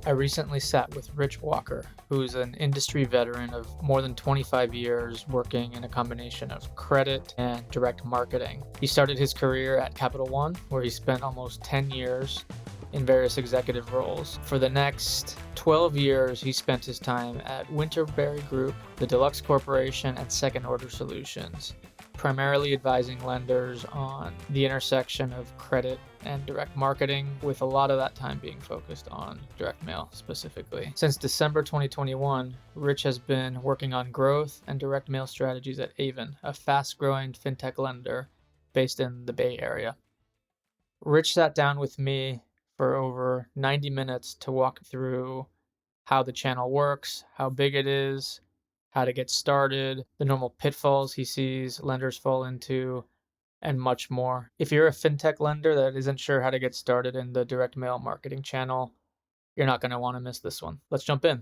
I recently sat with Rich Walker, who's an industry veteran of more than 25 years working in a combination of credit and direct marketing. He started his career at Capital One, where he spent almost 10 years in various executive roles. For the next 12 years, he spent his time at Winterberry Group, the Deluxe Corporation, and Second Order Solutions, primarily advising lenders on the intersection of credit and direct marketing, with a lot of that time being focused on direct mail specifically. Since December 2021, Rich has been working on growth and direct mail strategies at Aven, a fast-growing fintech lender based in the Bay Area. Rich sat down with me for over 90 minutes to walk through how the channel works, how big it is, how to get started, the normal pitfalls he sees lenders fall into, and much more. If you're a fintech lender that isn't sure how to get started in the direct mail marketing channel, you're not going to want to miss this one. Let's jump in.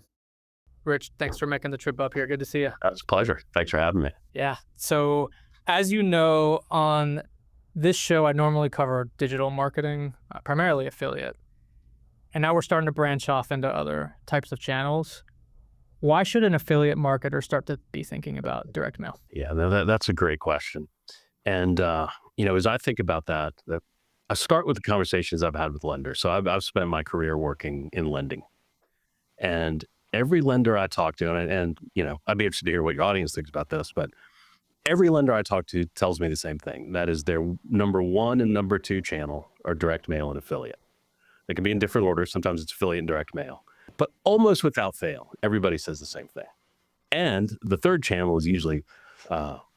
Rich, thanks for making the trip up here. Good to see you. It's a pleasure. Thanks for having me. Yeah. So as you know, on this show, I normally cover digital marketing, primarily affiliate. And now we're starting to branch off into other types of channels. Why should an affiliate marketer start to be thinking about direct mail? Yeah, that's a great question. And, as I think about that, I start with the conversations I've had with lenders. So I've spent my career working in lending. And every lender I talk to, and I'd be interested to hear what your audience thinks about this, but every lender I talk to tells me the same thing. That is, their number one and number two channel are direct mail and affiliate. They can be in different orders. Sometimes it's affiliate and direct mail. But almost without fail, everybody says the same thing. And the third channel is usually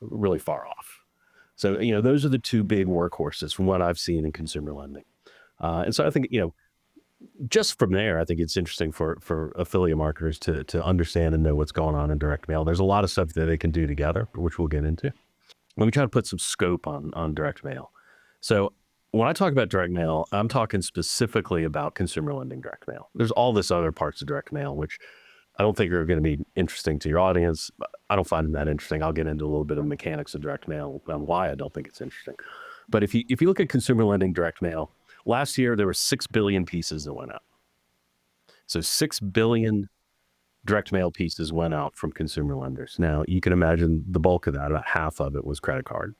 really far off. So, those are the two big workhorses from what I've seen in consumer lending. And so I think, just from there, I think it's interesting for affiliate marketers to understand and know what's going on in direct mail. There's a lot of stuff that they can do together, which we'll get into. Let me try to put some scope on direct mail. So when I talk about direct mail, I'm talking specifically about consumer lending direct mail. There's all this other parts of direct mail, which I don't think are going to be interesting to your audience. I don't find them that interesting. I'll get into a little bit of mechanics of direct mail and why I don't think it's interesting. But if you look at consumer lending direct mail, last year there were 6 billion pieces that went out. So 6 billion direct mail pieces went out from consumer lenders. Now you can imagine the bulk of that, about half of it was credit card.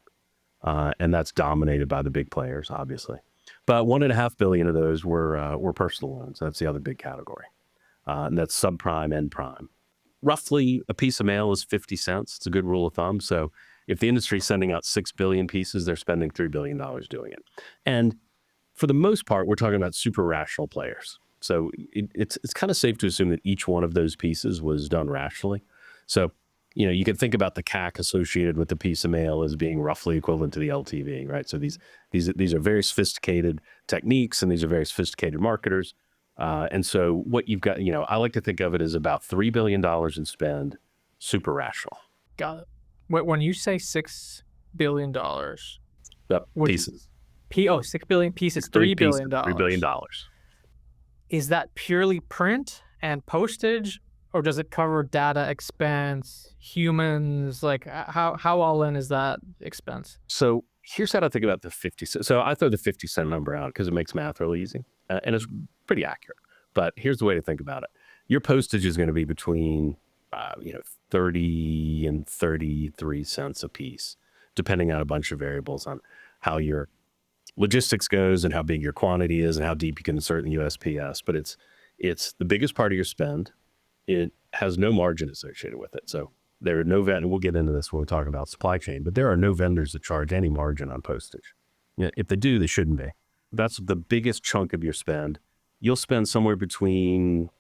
And that's dominated by the big players, obviously. But 1.5 billion of those were personal loans. That's the other big category. And that's subprime and prime. Roughly a piece of mail is 50 cents. It's a good rule of thumb. So if the industry is sending out 6 billion pieces, they're spending $3 billion doing it. And for the most part, we're talking about super rational players. So it's kind of safe to assume that each one of those pieces was done rationally. So you can think about the CAC associated with the piece of mail as being roughly equivalent to the LTV, right? So these are very sophisticated techniques, and these are very sophisticated marketers. And so what you've got, I like to think of it as about $3 billion in spend, super rational. Got it. When you say $6 billion, pieces. 6 billion pieces, $3 billion. $3 billion. Is that purely print and postage? Or does it cover data expense, humans? Like how all in is that expense? So here's how to think about the 50 cent. So I throw the 50 cent number out because it makes math really easy. And it's pretty accurate. But here's the way to think about it. Your postage is going to be between 30 and 33 cents a piece, depending on a bunch of variables on how your logistics goes and how big your quantity is and how deep you can insert in the USPS. But it's the biggest part of your spend. It has no margin associated with it. So there are no vendors, we'll get into this when we talk about supply chain, but there are no vendors that charge any margin on postage. If they do, they shouldn't be. That's the biggest chunk of your spend. You'll spend somewhere between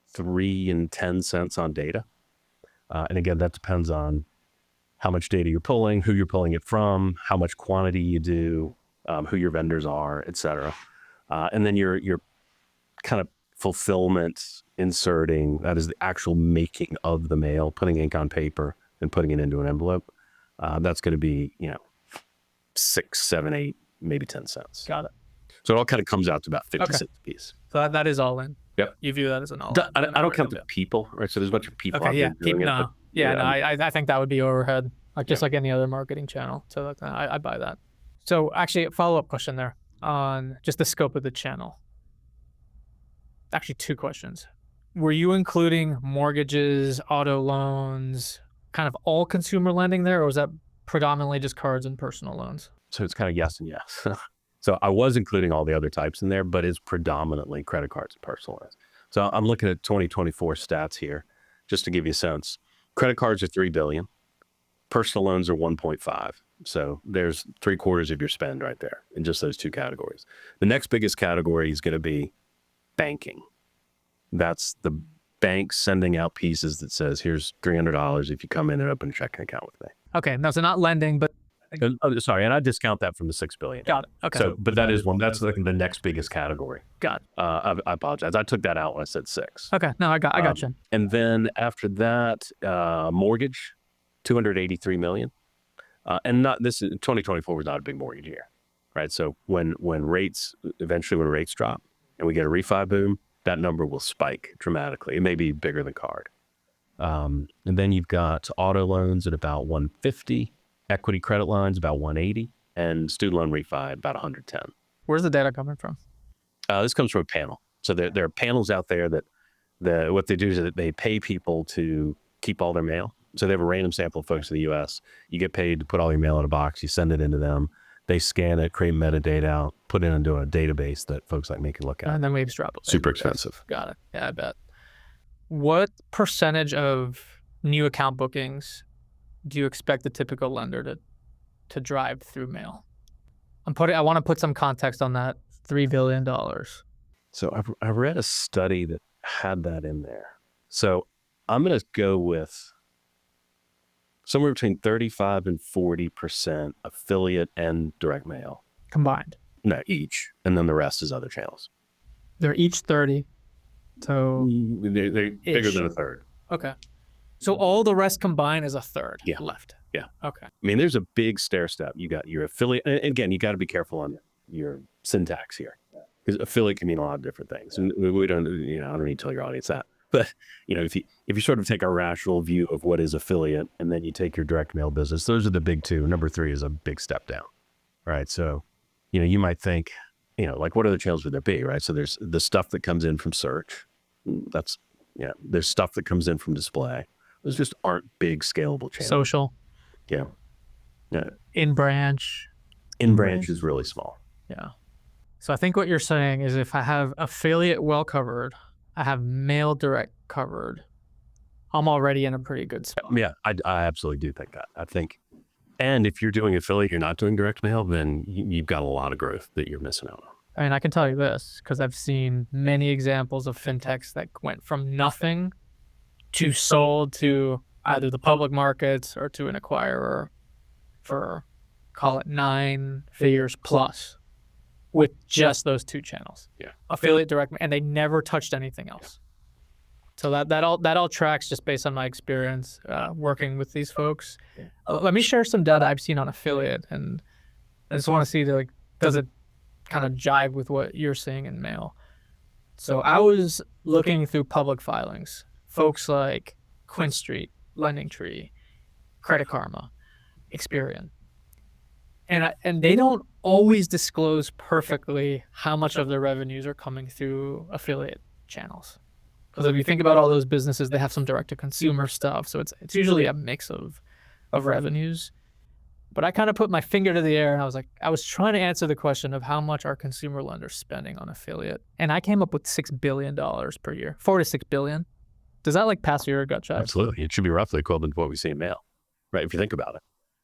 3 and 10 cents on data. And again, that depends on how much data you're pulling, who you're pulling it from, how much quantity you do, who your vendors are, et cetera. And then your kind of fulfillment, inserting, that is the actual making of the mail, putting ink on paper and putting it into an envelope. That's going to be, 6, 7, 8, maybe 10 cents. Got it. So it all kind of comes out to about 50 cents a piece. So that is all in. Yep. You view that as an all in. I don't count the people, right? So there's a bunch of people out there doing it. I think that would be overhead, like any other marketing channel. So I buy that. So actually, a follow-up question there on just the scope of the channel. Actually, two questions. Were you including mortgages, auto loans, kind of all consumer lending there, or was that predominantly just cards and personal loans? So it's kind of yes and yes. So I was including all the other types in there, but it's predominantly credit cards and personal loans. So I'm looking at 2024 stats here, just to give you a sense. Credit cards are $3 billion. Personal loans are 1.5. So there's 3/4 of your spend right there in just those two categories. The next biggest category is going to be banking. That's the bank sending out pieces that says, here's $300 if you come in and open a checking account with me. Okay, no, so not lending, but Sorry, and I discount that from the $6 billion. got it. Okay, So, but that is one. That's like the next biggest category. got it. I apologize. I took that out when I said 6. Okay, no, I got you. And then after that, mortgage, $283 million. And not this is 2024 was not a big mortgage year, right? So when rates drop and we get a refi boom, that number will spike dramatically. It may be bigger than card. And then you've got auto loans at about 150, equity credit lines about 180, and student loan refi at about 110. Where's the data coming from? This comes from a panel. So there are panels out there that what they do is that they pay people to keep all their mail. So they have a random sample of folks in the U.S. You get paid to put all your mail in a box. You send it into them. They scan it, create metadata out, put it into a database that folks like me can look at. And then we extrapolate. Super expensive. Got it. Yeah, I bet. What percentage of new account bookings do you expect the typical lender to drive through mail? I want to put some context on that $3 billion. So I've read a study that had that in there. So I'm going to go with somewhere between 35 and 40% affiliate and direct mail. Combined? No, each. And then the rest is other channels. They're each 30. So They're bigger than a third. Okay. So all the rest combined is a third left. Yeah. Okay. I mean, there's a big stair step. You got your affiliate. And again, you got to be careful on your syntax here, because affiliate can mean a lot of different things. And we don't, I don't need to tell your audience that. But, if you sort of take a rational view of what is affiliate and then you take your direct mail business, those are the big two. Number 3 is a big step down, right? So, you might think, like what other channels would there be, right? So there's the stuff that comes in from search. There's stuff that comes in from display. Those just aren't big scalable channels. Social. Yeah. In branch. In branch is really small. Yeah. So I think what you're saying is if I have affiliate well covered, I have mail direct covered, I'm already in a pretty good spot. Yeah, I absolutely do think that. I think, and if you're doing affiliate, you're not doing direct mail, then you've got a lot of growth that you're missing out on. I mean, I can tell you this, because I've seen many examples of fintechs that went from nothing to sold to either the public markets or to an acquirer for, call it 9 figures plus, with just those 2 channels. Yeah. Affiliate, direct, and they never touched anything else. So that all tracks just based on my experience working with these folks. Let me share some data I've seen on affiliate, and I just want to see does it kind of jive with what you're seeing in mail. So I was looking through public filings, folks like Quinn Street, Lending Tree, Credit Karma, Experian. And they don't always disclose perfectly how much of their revenues are coming through affiliate channels. Because if you think about all those businesses, they have some direct-to-consumer stuff. So it's usually a mix of revenues. But I kind of put my finger to the air and I was trying to answer the question of how much are consumer lenders spending on affiliate. And I came up with $6 billion per year, $4 to $6 billion. Does that pass your gut check? Absolutely. It should be roughly equivalent to what we see in mail, right? If you think about it,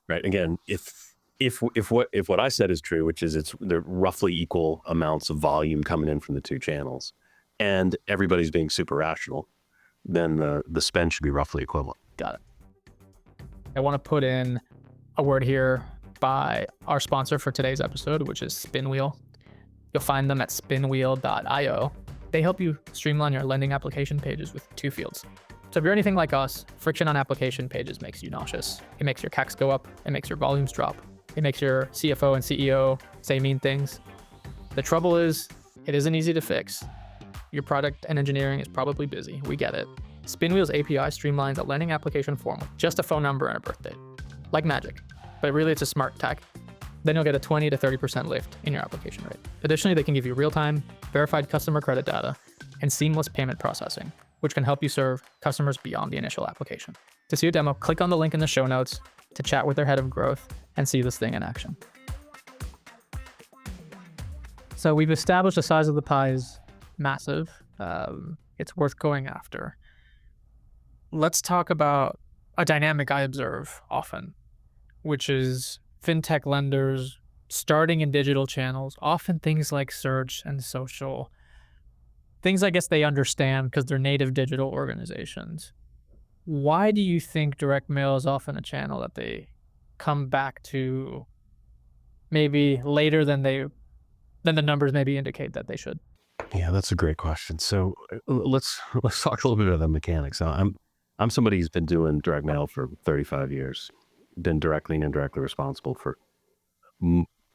right? Again, if what I said is true, which is they're roughly equal amounts of volume coming in from the 2 channels, and everybody's being super rational, then the spend should be roughly equivalent. Got it. I want to put in a word here by our sponsor for today's episode, which is Spinwheel. You'll find them at spinwheel.io. They help you streamline your lending application pages with 2 fields. So if you're anything like us, friction on application pages makes you nauseous. It makes your CACs go up. It makes your volumes drop. It makes your CFO and CEO say mean things. The trouble is, it isn't easy to fix. Your product and engineering is probably busy. We get it. Spinwheel's API streamlines a lending application form with just a phone number and a birth date. Like magic. But really, it's a smart tech. Then you'll get a 20 to 30% lift in your application rate. Additionally, they can give you real-time, verified customer credit data and seamless payment processing, which can help you serve customers beyond the initial application. To see a demo, click on the link in the show notes to chat with their head of growth and see this thing in action. So we've established the size of the pie is massive. It's worth going after. Let's talk about a dynamic I observe often, which is fintech lenders starting in digital channels, often things like search and social, things I guess they understand because they're native digital organizations. Why do you think direct mail is often a channel that they come back to maybe later than the numbers maybe indicate that they should? Yeah, that's a great question. So let's talk a little bit about the mechanics. I'm somebody who's been doing direct mail for 35 years, been directly and indirectly responsible for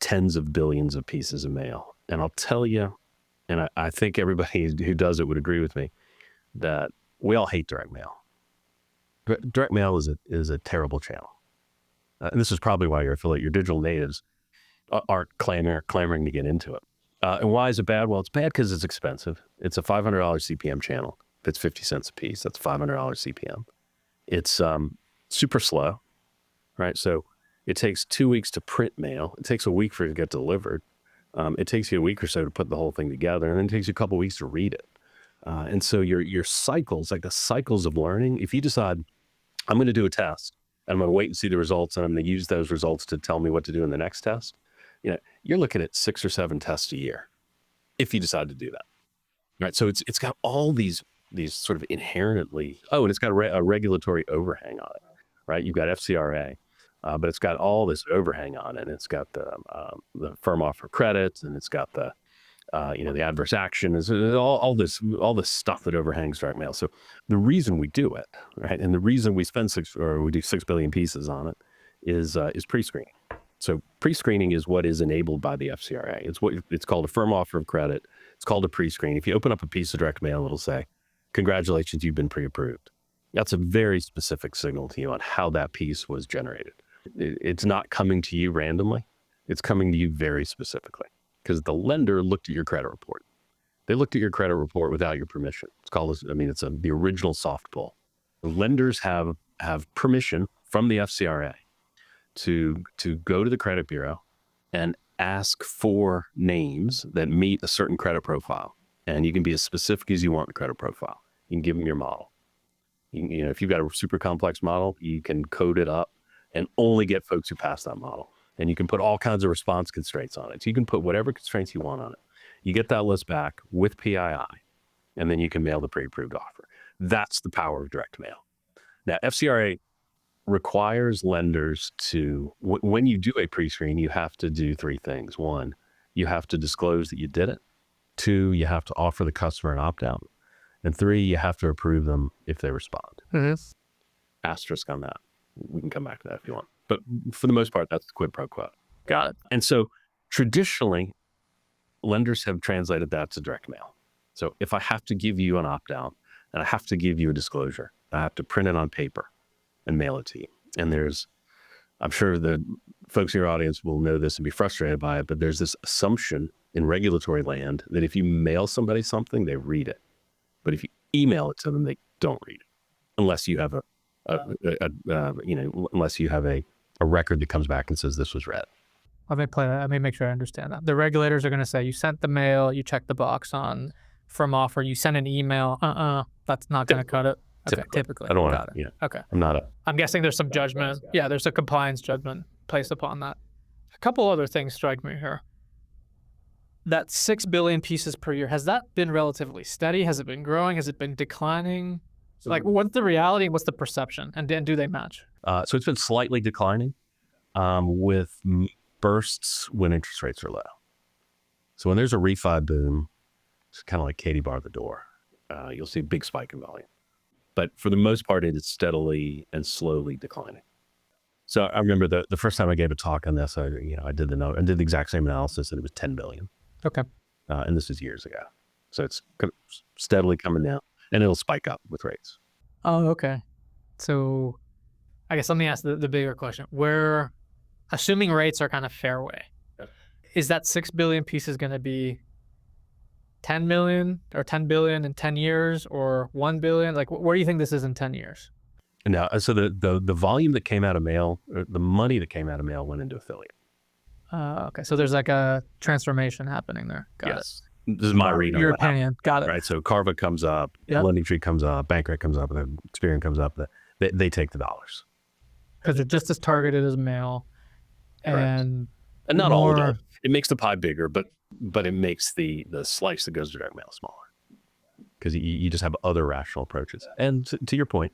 tens of billions of pieces of mail. And I'll tell you, and I think everybody who does it would agree with me, that we all hate direct mail. Direct mail is a terrible channel. And this is probably why your digital natives aren't clamoring to get into it. And why is it bad? Well, it's bad because it's expensive. It's a $500 CPM channel. If it's 50 cents a piece, that's $500 CPM. It's super slow, right? So it takes 2 weeks to print mail. It takes a week for it to get delivered. It takes you a week or so to put the whole thing together, and then it takes you a couple of weeks to read it. And so your cycles, like the cycles of learning, if you decide, I'm going to do a test, and I'm going to wait and see the results, and I'm going to use those results to tell me what to do in the next test, you're looking at 6 or 7 tests a year, if you decide to do that. Right. So it's got all these sort of inherently, and it's got a regulatory overhang on it, right? You've got FCRA, but it's got all this overhang on it. It's got the firm offer credits, and it's got the adverse action, is all this stuff that overhangs direct mail. So the reason we do it, right, and the reason we we do 6 billion pieces on it is pre-screening. So pre-screening is what is enabled by the FCRA. It's called a firm offer of credit. It's called a pre-screen. If you open up a piece of direct mail, it'll say, "Congratulations, you've been pre-approved." That's a very specific signal to you on how that piece was generated. It's not coming to you randomly. It's coming to you very specifically because the lender looked at your credit report. They looked at your credit report without your permission. It's the original soft pull. The lenders have permission from the FCRA to go to the credit bureau and ask for names that meet a certain credit profile. And you can be as specific as you want in the credit profile. You can give them your model. If you've got a super complex model, you can code it up and only get folks who pass that model. And you can put all kinds of response constraints on it. So you can put whatever constraints you want on it. You get that list back with PII, and then you can mail the pre-approved offer. That's the power of direct mail. Now, FCRA requires lenders to, when you do a pre-screen, you have to do 3 things. 1, you have to disclose that you did it. 2, you have to offer the customer an opt-out. And 3, you have to approve them if they respond. Mm-hmm. Asterisk on that. We can come back to that if you want. But for the most part, that's the quid pro quo. Got it. And so traditionally, lenders have translated that to direct mail. So if I have to give you an opt-out and I have to give you a disclosure, I have to print it on paper and mail it to you. And I'm sure the folks in your audience will know this and be frustrated by it, but there's this assumption in regulatory land that if you mail somebody something, they read it. But if you email it to them, they don't read it unless you have unless you have a record that comes back and says this was read. Let me make sure I understand that. The regulators are going to say you sent the mail, you checked the box on from offer, you sent an email. That's not going to cut it. Okay, typically. I don't want to. Okay. I'm guessing there's some judgment. Yeah, there's a compliance judgment placed upon that. A couple other things strike me here. That 6 billion pieces per year, has that been relatively steady? Has it been growing? Has it been declining? What's the reality? What's the perception? And do they match? So it's been slightly declining with bursts when interest rates are low. So when there's a refi boom, it's kind of like Katie bar the door. You'll see a big spike in volume. But for the most part, it is steadily and slowly declining. So I remember the first time I gave a talk on this, I did the exact same analysis, and it was 10 billion. Okay. And this is years ago. So it's steadily coming down, and it'll spike up with rates. Oh, okay. So I guess let me ask the bigger question. Assuming rates are kind of fairway, is that 6 billion pieces going to be 10 million or 10 billion in 10 years or 1 billion? Like, where do you think this is in 10 years? Now, so the volume that came out of mail, or the money that came out of mail went into affiliate. Okay. So there's like a transformation happening there. Got it. This is my read on Your what happened. opinion. Got it. Right. So Carva comes up, Yep. Lending Tree comes up, Bankrate comes up, Experian comes up. They take the dollars. Because they're just as targeted as mail. And not all of more- it. It makes the pie bigger, but it makes the slice that goes to direct mail smaller. Because you just have other rational approaches. And to your point,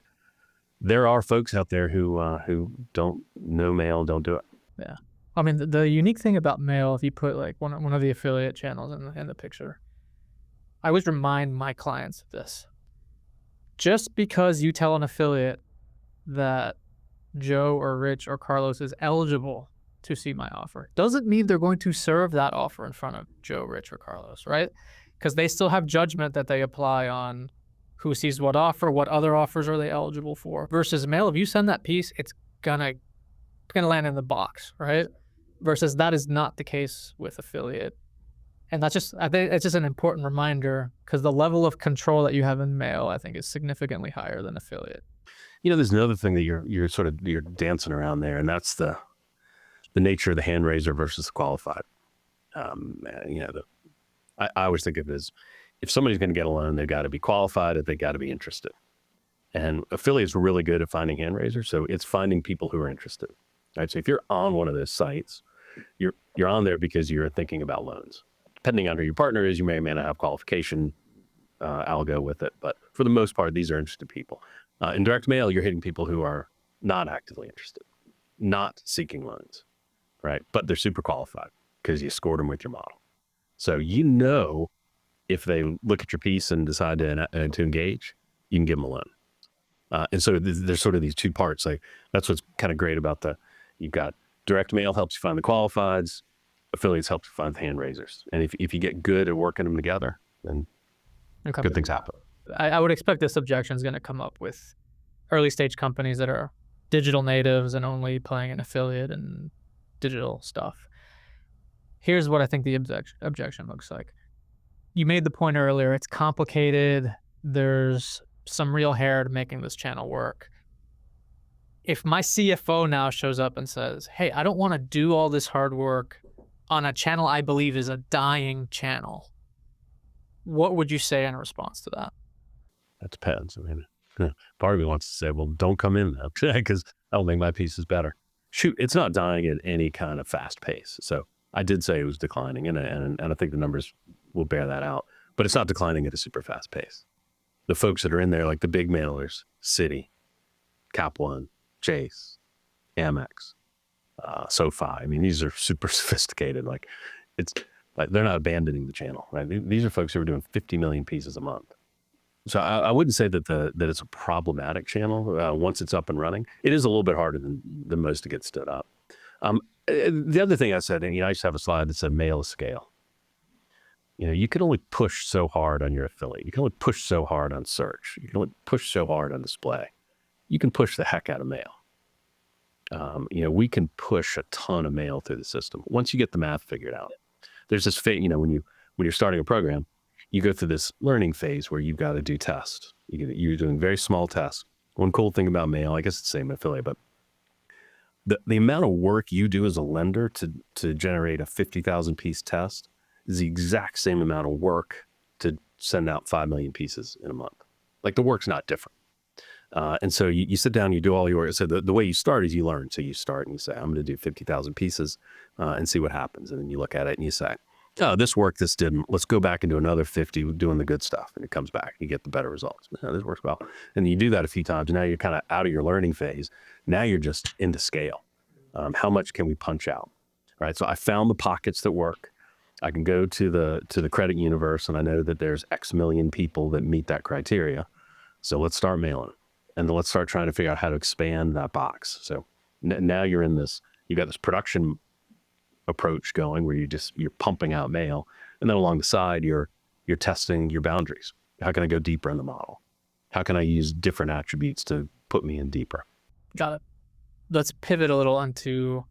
there are folks out there who don't know mail, don't do it. Yeah. I mean, the unique thing about mail, if you put like one of the affiliate channels in the picture, I always remind my clients of this. Just because you tell an affiliate that Joe or Rich or Carlos is eligible to see my offer doesn't mean they're going to serve that offer in front of Joe, Rich, or Carlos, right? Because they still have judgment that they apply on who sees what offer, what other offers are they eligible for. Versus mail, if you send that piece, it's gonna land in the box, right? Versus that is not the case with affiliate. And I think it's just an important reminder, because the level of control that you have in mail, I think, is significantly higher than affiliate. There's another thing that you're dancing around there, and that's the nature of the hand raiser versus the qualified. I always think of it as, if somebody's going to get a loan, they've got to be qualified, and they've got to be interested. And affiliates are really good at finding hand raisers, so it's finding people who are interested. Right. So if you're on one of those sites, you're on there because you're thinking about loans. Depending on who your partner is, you may or may not have qualification algo with it, but for the most part, these are interested people. In direct mail, you're hitting people who are not actively interested, not seeking loans, right? But they're super qualified because you scored them with your model. So if they look at your piece and decide to engage, you can give them a loan. And so there's sort of these two parts. Like, that's what's kind of great about you've got direct mail helps you find the qualifieds, affiliates help you find the hand raisers. And if you get good at working them together, then good things happen. I would expect this objection is going to come up with early stage companies that are digital natives and only playing an affiliate and digital stuff. Here's what I think the objection looks like. You made the point earlier, it's complicated. There's some real hair to making this channel work. If my CFO now shows up and says, hey, I don't want to do all this hard work on a channel I believe is a dying channel, what would you say in response to that? That depends. I mean, part of me wants to say, well, don't come in though, because I don't think my piece is better. Shoot, it's not dying at any kind of fast pace. So I did say it was declining, and I think the numbers will bear that out, but it's not declining at a super fast pace. The folks that are in there, like the big mailers, Citi, Cap One, Chase, Amex, SoFi. I mean, these are super sophisticated. Like, it's like they're not abandoning the channel, right? These are folks who are doing 50 million pieces a month. So I wouldn't say that it's a problematic channel once it's up and running. It is a little bit harder than most to get stood up. The other thing I said, and I used to have a slide that said mail is scale. You can only push so hard on your affiliate. You can only push so hard on search. You can only push so hard on display. You can push the heck out of mail. We can push a ton of mail through the system once you get the math figured out. There's this phase, when you're starting a program, you go through this learning phase where you've got to do tests. You're doing very small tests. One cool thing about mail, I guess it's the same affiliate, but the amount of work you do as a lender to generate a 50,000 piece test is the exact same amount of work to send out 5 million pieces in a month. Like, the work's not different. And so you sit down, you do all your work. So the way you start is you learn. So you start and you say, I'm going to do 50,000 pieces and see what happens. And then you look at it and you say, oh, this worked, this didn't. Let's go back and do another 50 doing the good stuff. And it comes back. You get the better results. Oh, this works well. And you do that a few times. Now you're kind of out of your learning phase. Now you're just into scale. How much can we punch out? Right. So I found the pockets that work. I can go to the credit universe, and I know that there's X million people that meet that criteria. So let's start mailing. And then let's start trying to figure out how to expand that box. So now you're in this, you got this production approach going where you're pumping out mail. And then along the side, you're testing your boundaries. How can I go deeper in the model? How can I use different attributes to put me in deeper? Got it. Let's pivot a little onto,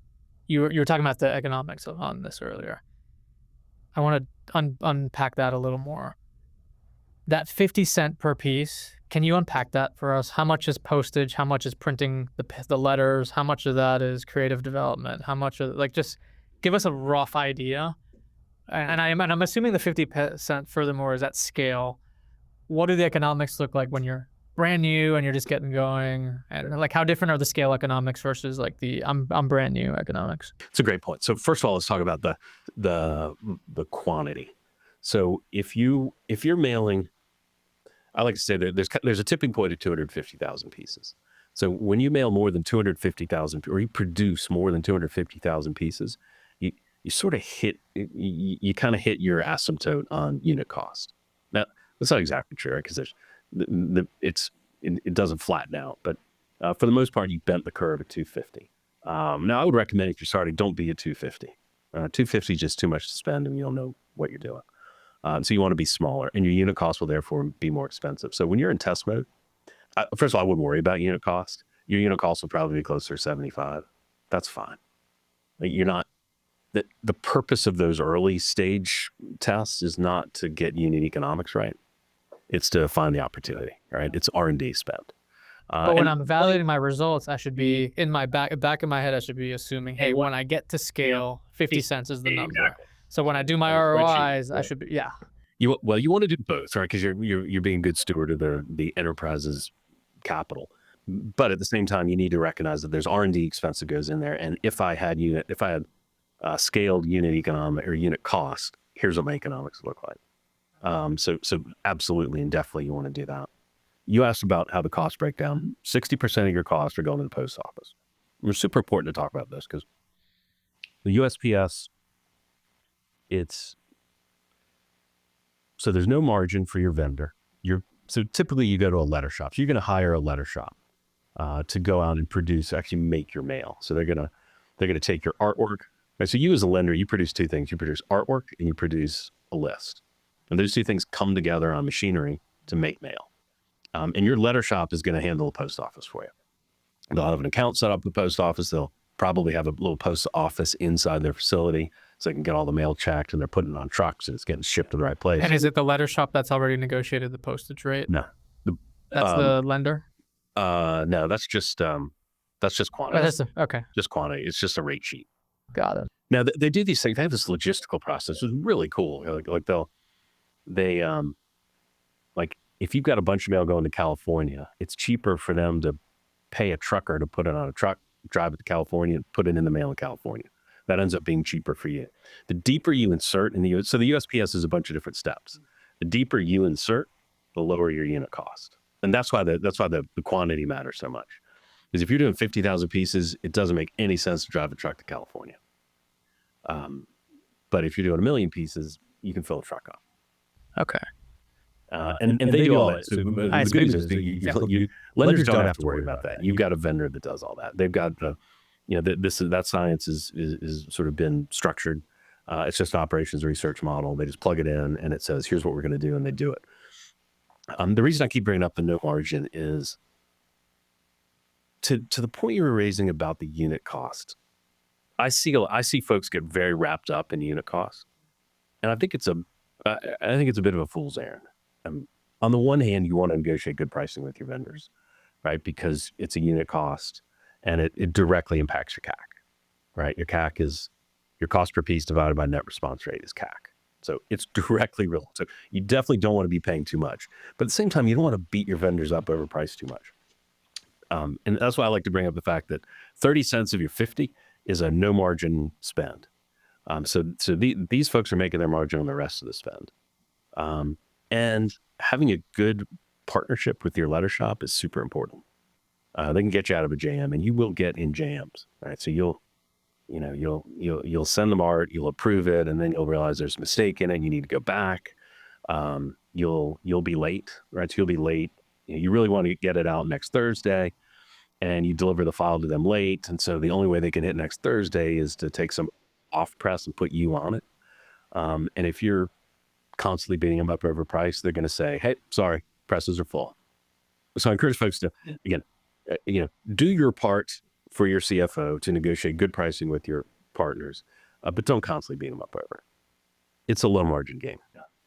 you were talking about the economics on this earlier. I want to unpack that a little more. That 50 cent per piece, can you unpack that for us? How much is postage? How much is printing the letters? How much of that is creative development? How much of, like, just give us a rough idea. And I'm assuming the 50% furthermore is at scale. What do the economics look like when you're brand new and you're just getting going? And like, how different are the scale economics versus like the I'm brand new economics? It's a great point. So first of all, let's talk about the quantity. So if you're mailing, I like to say that there's a tipping point at 250,000 pieces. So when you mail more than 250,000, or you produce more than 250,000 pieces, you sort of hit, you kind of hit your asymptote on unit cost. Now, that's not exactly true, right? Because it doesn't flatten out, but for the most part, you bent the curve at 250. Now, I would recommend if you're starting, don't be at 250. 250 is just too much to spend, and you don't know what you're doing. So you want to be smaller, and your unit cost will therefore be more expensive. So when you're in test mode, first of all, I wouldn't worry about unit cost. Your unit cost will probably be closer to 75. That's fine. Like, you're not, the purpose of those early stage tests is not to get unit economics right. It's to find the opportunity, right? It's R&D spend. But when I'm evaluating my results, I should be in my back of my head, I should be assuming, hey, when I get to scale, 50 cents is the number. Exactly. So when I do my ROIs, I should be, yeah. You want to do both, right? Because you're being a good steward of the enterprise's capital, but at the same time, you need to recognize that there's R&D expense that goes in there. And if I had scaled unit economic or unit cost, here's what my economics look like. So absolutely and definitely you want to do that. You asked about how the costs break down. 60% of your costs are going to the post office. It's super important to talk about this because the USPS, so there's no margin for your vendor. So typically you go to a letter shop. So you're going to hire a letter shop to go out and actually make your mail. So they're going to take your artwork. Right? So you as a lender, you produce two things. You produce artwork and you produce a list. And those two things come together on machinery to make mail. And your letter shop is going to handle the post office for you. They'll have an account set up with the post office. They'll probably have a little post office inside their facility so they can get all the mail checked, and they're putting it on trucks and it's getting shipped to the right place. And is it the letter shop that's already negotiated the postage rate? No. That's the lender? No, that's just quantity. Okay. Just quantity. It's just a rate sheet. Got it. Now they do these things. They have this logistical process. It's really cool. Like if you've got a bunch of mail going to California, it's cheaper for them to pay a trucker to put it on a truck, drive it to California, and put it in the mail in California. That ends up being cheaper for you. The deeper you insert in so the USPS is a bunch of different steps. The deeper you insert, the lower your unit cost. And that's why the quantity matters so much. Because if you're doing 50,000 pieces, it doesn't make any sense to drive a truck to California. But if you're doing 1 million pieces, you can fill a truck up. Okay. And they do all that. So the good news is lenders don't have to worry about that. You've got a vendor that does all that. They've got that science is sort of been structured. It's just an operations research model. They just plug it in and it says, here's what we're going to do. And they do it. The reason I keep bringing up the no margin is to the point you were raising about the unit cost. I see folks get very wrapped up in unit cost. And I think it's a bit of a fool's errand. On the one hand, you want to negotiate good pricing with your vendors, right? Because it's a unit cost and it directly impacts your CAC, right? Your CAC is your cost per piece divided by net response rate is CAC. So it's directly real. So you definitely don't want to be paying too much, but at the same time, you don't want to beat your vendors up over price too much. And that's why I like to bring up the fact that 30 cents of your 50 is a no margin spend. So these folks are making their margin on the rest of the spend. And having a good partnership with your letter shop is super important. They can get you out of a jam, and you will get in jams, right? So you'll send them art, you'll approve it, and then you'll realize there's a mistake in it. And you need to go back. You'll be late, right? So you'll be late. You really want to get it out next Thursday, and you deliver the file to them late. And so the only way they can hit next Thursday is to take some off press and put you on it. And if you're constantly beating them up over price, they're going to say, hey, sorry, presses are full. So I encourage folks to, again, do your part for your CFO to negotiate good pricing with your partners, but don't constantly beat them up over. It's a low margin game.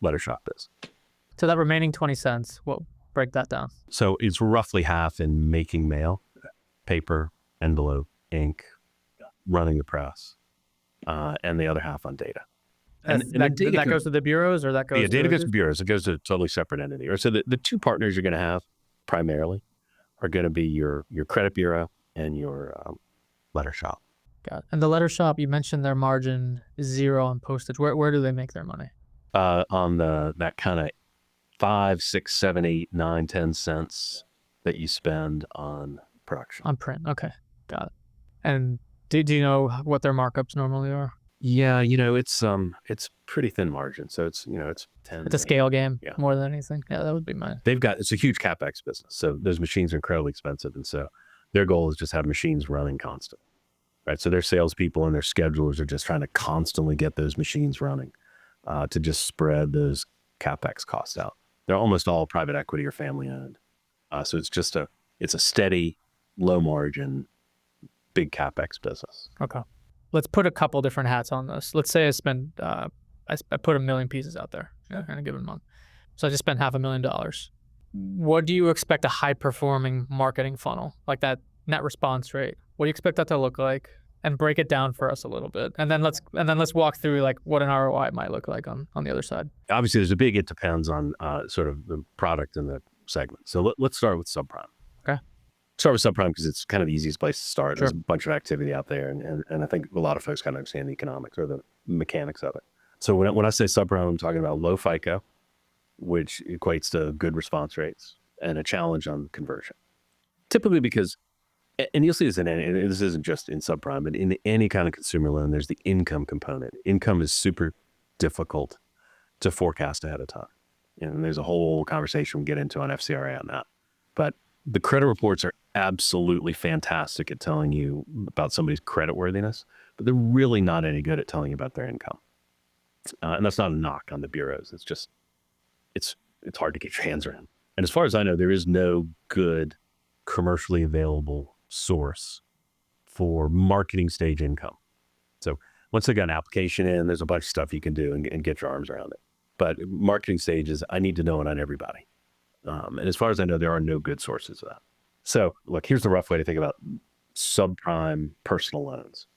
Letter shop is. So that remaining 20 cents, we'll break that down. So it's roughly half in making mail, paper, envelope, ink, running the press, and the other half on data. And that goes to the bureaus, or that goes? Yeah, data goes to bureaus. It goes to a totally separate entity. Or so the two partners you're going to have primarily are going to be your credit bureau and your letter shop. Got it. And the letter shop, you mentioned their margin is 0 on postage. Where do they make their money? On that kind of 5, 6, 7, 8, 9, 10 cents that you spend on production. On print. Okay. Got it. And do you know what their markups normally are? Yeah, it's pretty thin margin. So it's 10. It's a scale game, yeah, more than anything. Yeah, that would be mine. It's a huge CapEx business. So those machines are incredibly expensive. And so their goal is just have machines running constant, right? So their salespeople and their schedulers are just trying to constantly get those machines running to just spread those CapEx costs out. They're almost all private equity or family owned. So it's a steady, low margin, big CapEx business. Okay. Let's put a couple different hats on this. Let's say I spend, I put 1 million pieces out there in a given month. So I just spent $500,000. What do you expect a high performing marketing funnel, like that net response rate? What do you expect that to look like? And break it down for us a little bit. And then let's walk through like what an ROI might look like on the other side. Obviously it depends on sort of the product and the segment. So let's start with subprime. Okay. Start with subprime because it's kind of the easiest place to start. Sure. There's a bunch of activity out there, and I think a lot of folks kind of understand the economics or the mechanics of it. So when I say subprime, I'm talking about low FICO, which equates to good response rates and a challenge on conversion. Typically because, and you'll see this this isn't just in subprime, but in any kind of consumer loan, there's the income component. Income is super difficult to forecast ahead of time. And there's a whole conversation we'll get into on FCRA on that. But the credit reports are absolutely fantastic at telling you about somebody's credit worthiness, but they're really not any good at telling you about their income. And that's not a knock on the bureaus. It's just, it's hard to get your hands around. And as far as I know, there is no good commercially available source for marketing stage income. So once they got an application in, there's a bunch of stuff you can do and get your arms around it. But marketing stage is, I need to know it on everybody. And as far as I know, there are no good sources of that. So look, here's the rough way to think about subprime personal loans.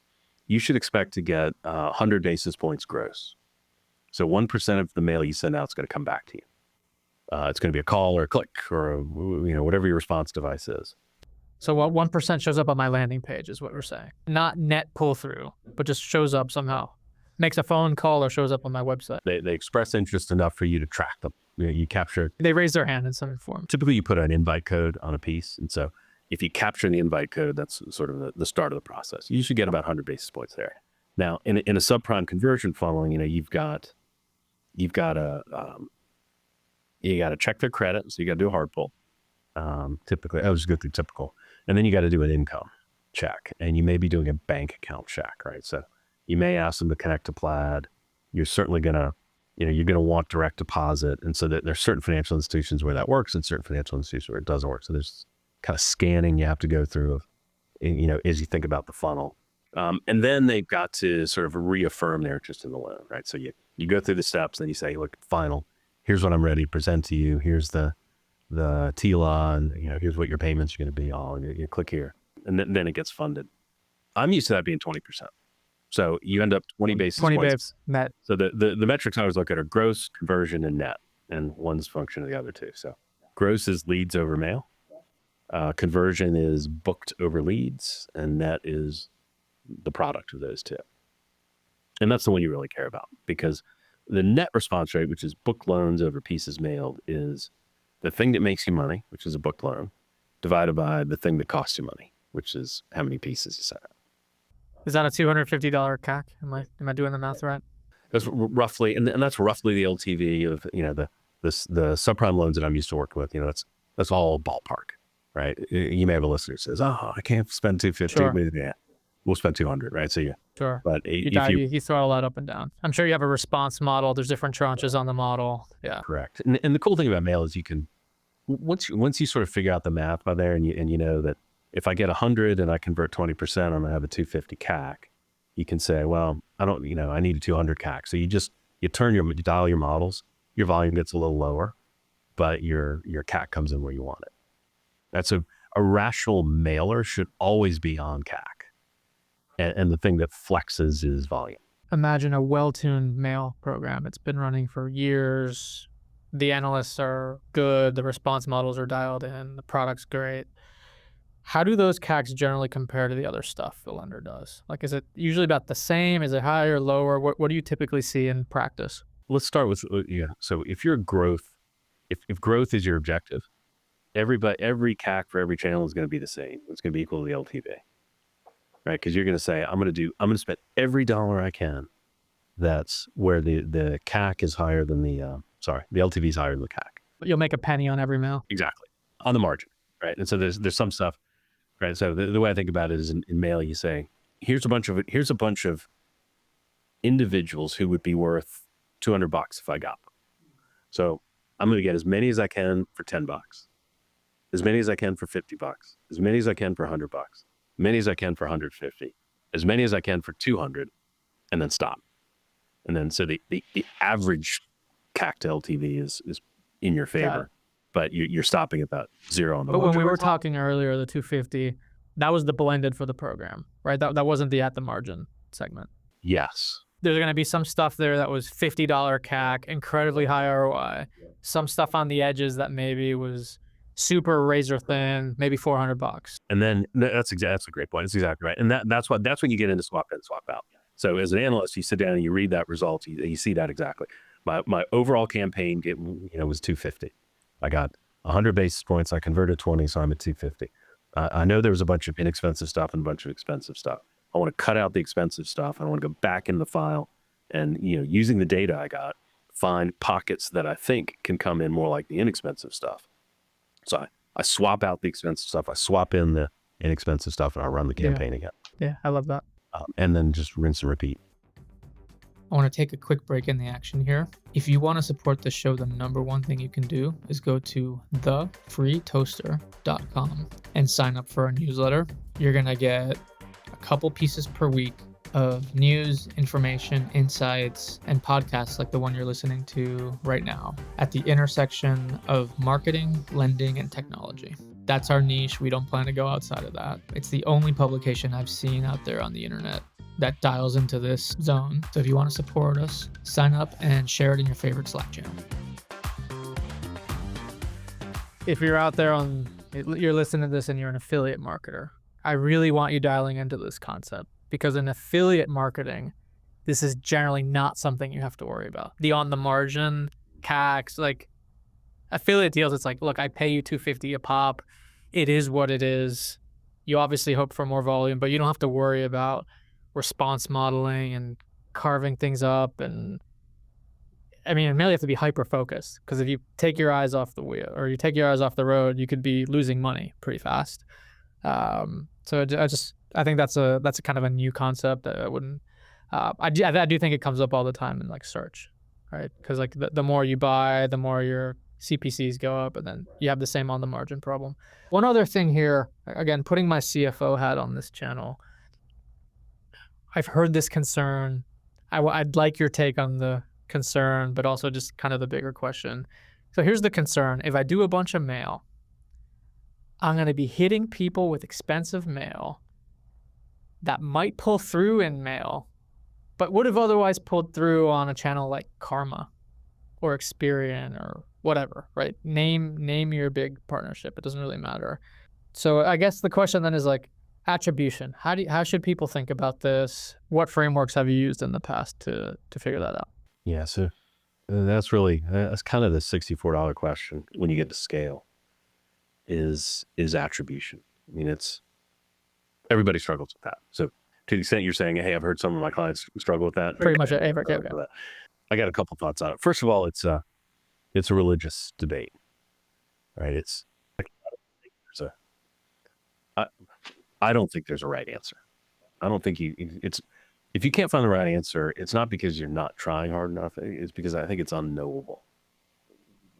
You should expect to get 100 basis points gross. So 1% of the mail you send out is going to come back to you. It's going to be a call or a click or whatever your response device is. So what 1% shows up on my landing page is what we're saying. Not net pull through, but just shows up somehow. Makes a phone call or shows up on my website. They express interest enough for you to track them. You capture. They raise their hand in some form. Typically you put an invite code on a piece. And so if you capture the invite code, that's sort of the start of the process. You should get about 100 basis points there. Now in a subprime conversion funnel, you've got to check their credit. So you got to do a hard pull. Typically, I was go through typical. And then you got to do an income check, and you may be doing a bank account check, right? So you may ask them to connect to Plaid. You're certainly gonna, you're gonna want direct deposit, and so that there's certain financial institutions where that works, and certain financial institutions where it doesn't work. So there's kind of scanning you have to go through, as you think about the funnel, and then they've got to sort of reaffirm their interest in the loan, right? So you go through the steps, then you say, look, final, here's what I'm ready to present to you. Here's the TILA, and here's what your payments are going to be. You click here, and then it gets funded. I'm used to that being 20%. So you end up 20 basis 20 points. basis net. So the metrics I always look at are gross, conversion, and net, and one's function of the other two. So gross is leads over mail, conversion is booked over leads, and net is the product of those two. And that's the one you really care about, because the net response rate, which is booked loans over pieces mailed, is the thing that makes you money, which is a booked loan, divided by the thing that costs you money, which is how many pieces you sent out. Is that a $250 CAC? Am I doing the math right? That's roughly, and that's roughly the LTV of the subprime loans that I'm used to working with. That's all ballpark, right? You may have a listener who says, "Oh, I can't spend $250." Sure. Yeah, we'll spend $200, right? So sure. But you throw a lot up and down. I'm sure you have a response model. There's different tranches on the model. Yeah, correct. And the cool thing about mail is you can, once you sort of figure out the math by there, and you know that if I get 100 and I convert 20%, I'm gonna have a 250 CAC. You can say, well, I don't, I need a 200 CAC. So you just You dial your models, your volume gets a little lower, but your CAC comes in where you want it. That's a rational mailer should always be on CAC. And the thing that flexes is volume. Imagine a well-tuned mail program. It's been running for years. The analysts are good. The response models are dialed in. The product's great. How do those CACs generally compare to the other stuff the lender does? Like, is it usually about the same? Is it higher, lower? What do you typically see in practice? Let's start with, so if you're growth, if growth is your objective, every CAC for every channel is going to be the same. It's going to be equal to the LTV, right? Because you're going to say, I'm going to spend every dollar I can. That's where the CAC is higher than the LTV is higher than the CAC. But you'll make a penny on every mail. Exactly. On the margin, right? And so there's some stuff, right? So the way I think about it is in mail, you say, here's a bunch of individuals who would be worth $200 if I got them. So I'm going to get as many as I can for $10, as many as I can for $50, as many as I can for $100, as many as I can for $150, as many as I can for $200, and then stop. And then so the average CAC to LTV is in your favor, but you're stopping at about zero on the. But when we were talking earlier, the 250, that was the blended for the program, right? That wasn't the at the margin segment. Yes. There's going to be some stuff there that was $50 CAC, incredibly high ROI. Some stuff on the edges that maybe was super razor thin, maybe $400. And then that's a great point. It's exactly right. And that's when you get into swap in, swap out. So as an analyst, you sit down and you read that result, you see that exactly. My overall campaign was 250. I got 100 basis points. I converted 20, so I'm at 250. I know there was a bunch of inexpensive stuff and a bunch of expensive stuff. I want to cut out the expensive stuff. I want to go back in the file and, using the data I got, find pockets that I think can come in more like the inexpensive stuff. So I swap out the expensive stuff. I swap in the inexpensive stuff, and I run the campaign again. Yeah, I love that. And then just rinse and repeat. I want to take a quick break in the action here. If you want to support the show, the number one thing you can do is go to thefreetoaster.com and sign up for our newsletter. You're going to get a couple pieces per week of news, information, insights, and podcasts like the one you're listening to right now at the intersection of marketing, lending, and technology. That's our niche. We don't plan to go outside of that. It's the only publication I've seen out there on the internet that dials into this zone. So if you want to support us, sign up and share it in your favorite Slack channel. If you're out there you're listening to this and you're an affiliate marketer, I really want you dialing into this concept, because in affiliate marketing, this is generally not something you have to worry about. The on the margin CACs, like affiliate deals, it's like, look, I pay you $250 a pop. It is what it is. You obviously hope for more volume, but you don't have to worry about response modeling and carving things up. And I mean, really have to be hyper focused, because if you take your eyes off the wheel or you take your eyes off the road, you could be losing money pretty fast. So I think that's a kind of a new concept that I wouldn't. I do think it comes up all the time in like search, right? Because like the more you buy, the more your CPCs go up, and then you have the same on the margin problem. One other thing here, again, putting my CFO hat on this channel, I've heard this concern. I'd like your take on the concern, but also just kind of the bigger question. So here's the concern. If I do a bunch of mail, I'm going to be hitting people with expensive mail that might pull through in mail, but would have otherwise pulled through on a channel like Karma or Experian or whatever, right? Name your big partnership. It doesn't really matter. So I guess the question then is like attribution. How should people think about this? What frameworks have you used in the past to figure that out? Yeah, so that's kind of the $64 question when you get to scale is attribution. I mean, everybody struggles with that. So to the extent you're saying, hey, I've heard some of my clients struggle with that. Pretty much every. I got a couple thoughts on it. First of all, it's a religious debate, right? I don't think there's a right answer. I don't think if you can't find the right answer, it's not because you're not trying hard enough. It's because I think it's unknowable.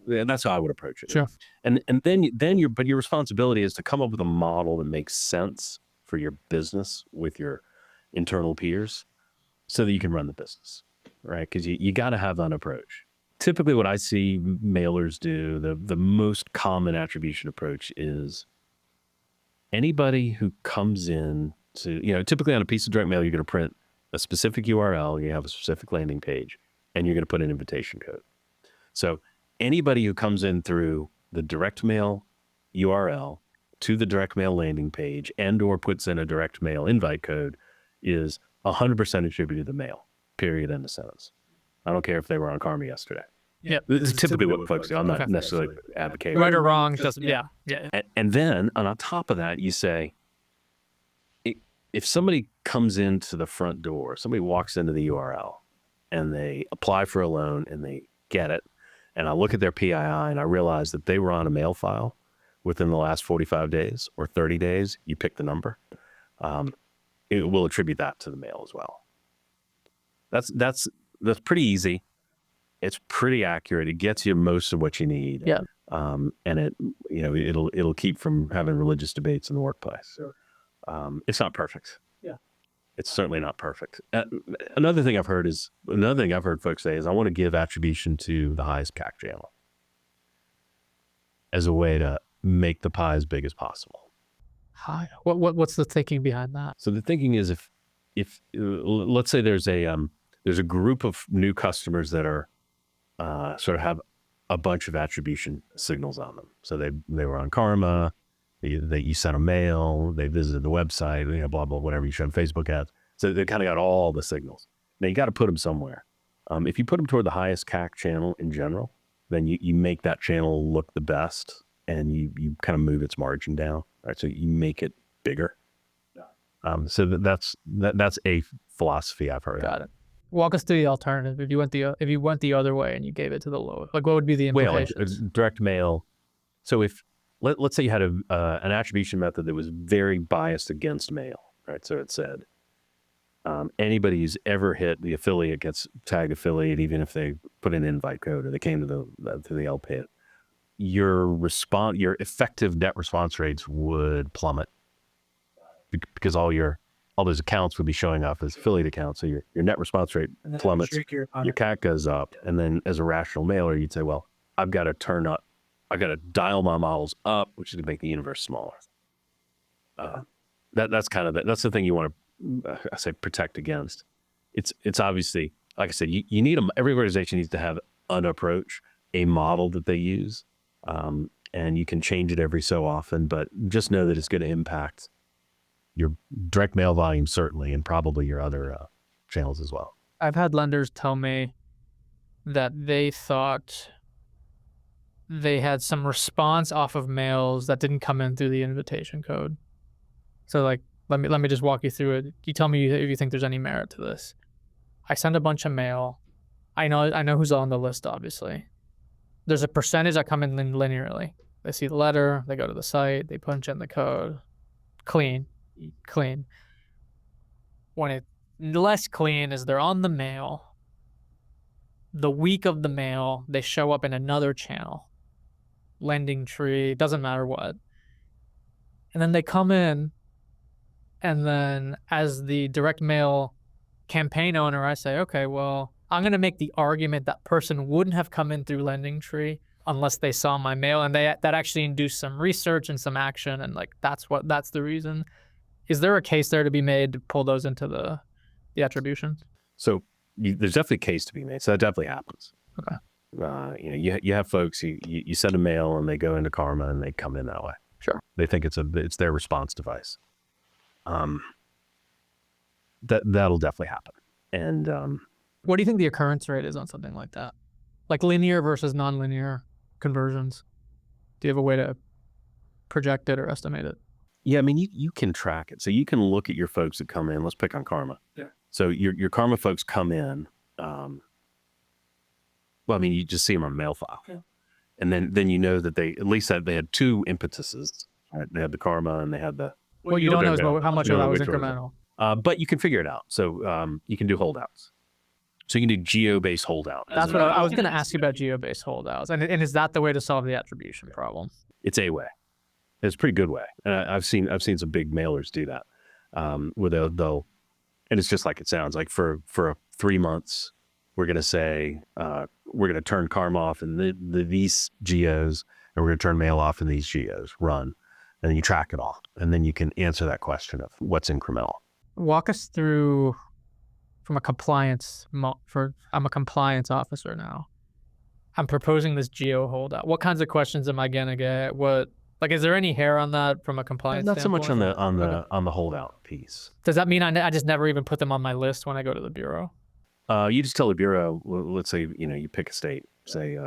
And that's how I would approach it. Sure. And then your responsibility is to come up with a model that makes sense for your business with your internal peers so that you can run the business. right? Because you got to have that approach. Typically what I see mailers do, the most common attribution approach is anybody who comes in to, typically on a piece of direct mail, you're going to print a specific URL, you have a specific landing page, and you're going to put an invitation code. So anybody who comes in through the direct mail URL to the direct mail landing page and or puts in a direct mail invite code is 100% attributed to the mail, period, end of sentence. I don't care if they were on Karma yesterday. Yeah. This is typically what folks do. I'm not necessarily advocating. Right or wrong, doesn't, yeah. And then on top of that, you say, if somebody comes into the front door, somebody walks into the URL and they apply for a loan and they get it, and I look at their PII and I realize that they were on a mail file within the last 45 days or 30 days, you pick the number, it will attribute that to the mail as well. That's pretty easy. It's pretty accurate. It gets you most of what you need. Yeah. And it'll keep from having religious debates in the workplace. Sure. It's not perfect. Yeah. It's certainly not perfect. Another thing I've heard folks say is, I want to give attribution to the highest CAC channel as a way to make the pie as big as possible. What's the thinking behind that? So the thinking is, if let's say there's a group of new customers that are sort of have a bunch of attribution signals on them. So they were on Karma, you sent a mail, they visited the website, blah, blah, whatever you showed Facebook ads. So they kind of got all the signals. Now you got to put them somewhere. If you put them toward the highest CAC channel in general, then you make that channel look the best, and you kind of move its margin down, right? So you make it bigger. So that's a philosophy I've heard. Got it. Walk us through the alternative. If you went the other way and you gave it to the lowest, what would be the implications? Well, direct mail. So if let's say you had an attribution method that was very biased against mail, right? So it said anybody who's ever hit the affiliate gets tagged affiliate, even if they put an invite code or they came to the LP. Your effective net response rates would plummet because all those accounts would be showing up as affiliate accounts. So your net response rate plummets, your CAC goes up. And then as a rational mailer, you'd say, well, I've got to dial my models up, which is going to make the universe smaller. That's the thing you want to, protect against. It's obviously, like I said, you need every organization needs to have an approach, a model that they use. And you can change it every so often, but just know that it's going to impact your direct mail volume, certainly, and probably your other channels as well. I've had lenders tell me that they thought they had some response off of mails that didn't come in through the invitation code. So let me just walk you through it. You tell me if you think there's any merit to this. I send a bunch of mail. I know who's on the list, obviously. There's a percentage that come in linearly. They see the letter, they go to the site, they punch in the code. Clean. When it's less clean is they're on the mail. The week of the mail, they show up in another channel. Lending tree, doesn't matter what. And then they come in, and then as the direct mail campaign owner, I say, okay, well, I'm going to make the argument that person wouldn't have come in through Lending Tree unless they saw my mail, and that actually induced some research and some action, and that's the reason. Is there a case there to be made to pull those into the attribution? So there's definitely a case to be made. So that definitely happens. Okay. You have folks, you send a mail and they go into Karma and they come in that way. Sure. They think it's their response device. That'll definitely happen. And what do you think the occurrence rate is on something like that? Like linear versus nonlinear conversions. Do you have a way to project it or estimate it? Yeah, I mean, you can track it. So you can look at your folks that come in. Let's pick on Karma. Yeah. So your Karma folks come in. Well, I mean, you just see them on mail file. Yeah. And then you know that they had two impetuses. Right? They had the Karma and they had the... What you don't know is how much of that was incremental. But you can figure it out. So you can do holdouts. So you can do geo-based holdout. That's what I was going to ask you about geo-based holdouts. And is that the way to solve the attribution problem? It's a way. It's a pretty good way. And I've seen some big mailers do that, where they'll and it's just like it sounds like for 3 months, we're going to say, we're going to turn CARM off in these geos, and we're going to turn mail off in these geos, run. And then you track it all. And then you can answer that question of what's incremental. Walk us through from a compliance, I'm a compliance officer now. I'm proposing this geo holdout. What kinds of questions am I going to get? Is there any hair on that from a compliance Not so much standpoint? on the holdout piece. Does that mean I just never even put them on my list when I go to the bureau? You just tell the bureau, let's say, you pick a state, say,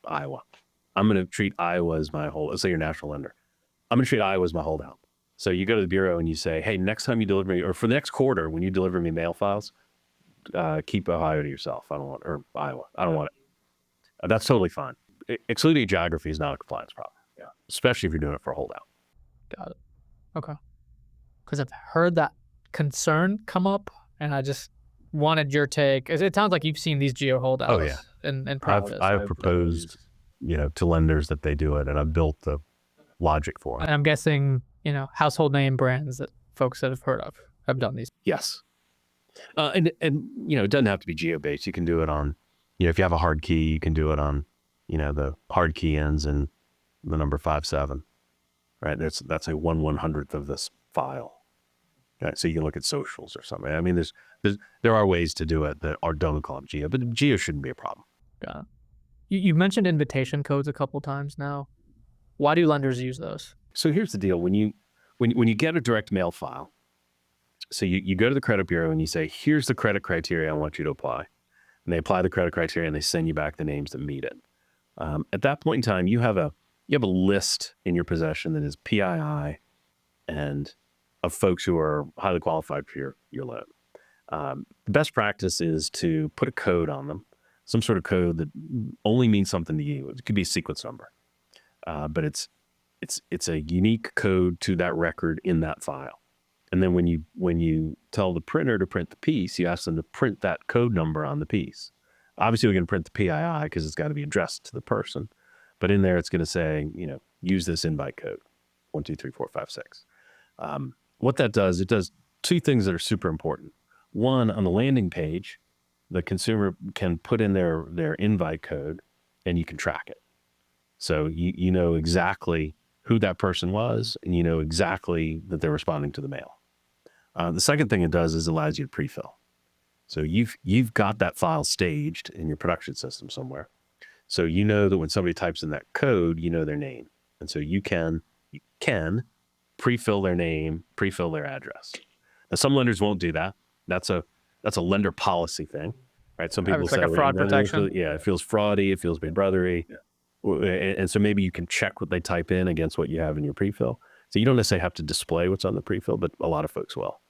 Iowa. I'm going to treat Iowa as let's say you're a national lender. I'm going to treat Iowa as my holdout. So you go to the bureau and you say, hey, next time you deliver me, or for the next quarter, when you deliver me mail files, keep Ohio to yourself. Or Iowa. I don't want it. That's totally fine. Excluding geography is not a compliance problem. Yeah. Especially if you're doing it for a holdout. Got it. Okay. Because I've heard that concern come up, and I just wanted your take. It sounds like you've seen these geo holdouts. Oh, yeah. In practice. I've proposed, to lenders that they do it, and I've built the logic for it. And I'm guessing, household name brands that folks that have heard of have done these. Yes. And it doesn't have to be geo-based. You can do it on, if you have a hard key, you can do it on, the hard key ends in the number 57, right? That's a 1/100th of this file. Right? So you can look at socials or something. I mean, there are ways to do it that don't call it geo, but geo shouldn't be a problem. Got it. You mentioned invitation codes a couple times now. Why do lenders use those? So here's the deal. When you get a direct mail file, so you go to the credit bureau and you say, here's the credit criteria I want you to apply. And they apply the credit criteria and they send you back the names that meet it. At that point in time, you have a list in your possession that is PII and of folks who are highly qualified for your loan. The best practice is to put a code on them, some sort of code that only means something to you. It could be a sequence number, but it's a unique code to that record in that file. And then when you tell the printer to print the piece, you ask them to print that code number on the piece. Obviously, we're going to print the PII because it's got to be addressed to the person. But in there, it's going to say, use this invite code, 1, 2, 3, 4, 5, 6. What that does, it does two things that are super important. One, on the landing page, the consumer can put in their invite code and you can track it. So you know exactly who that person was and you know exactly that they're responding to the mail. The second thing it does is allows you to pre-fill. So you've got that file staged in your production system somewhere. So you know that when somebody types in that code, you know their name. And so you can pre-fill their name, pre-fill their address. Now some lenders won't do that. That's a lender policy thing, right? Some people say like a fraud protection. Yeah, it feels fraudy, it feels big brothery. Yeah. And so maybe you can check what they type in against what you have in your pre-fill. So you don't necessarily have to display what's on the pre-fill, but a lot of folks will.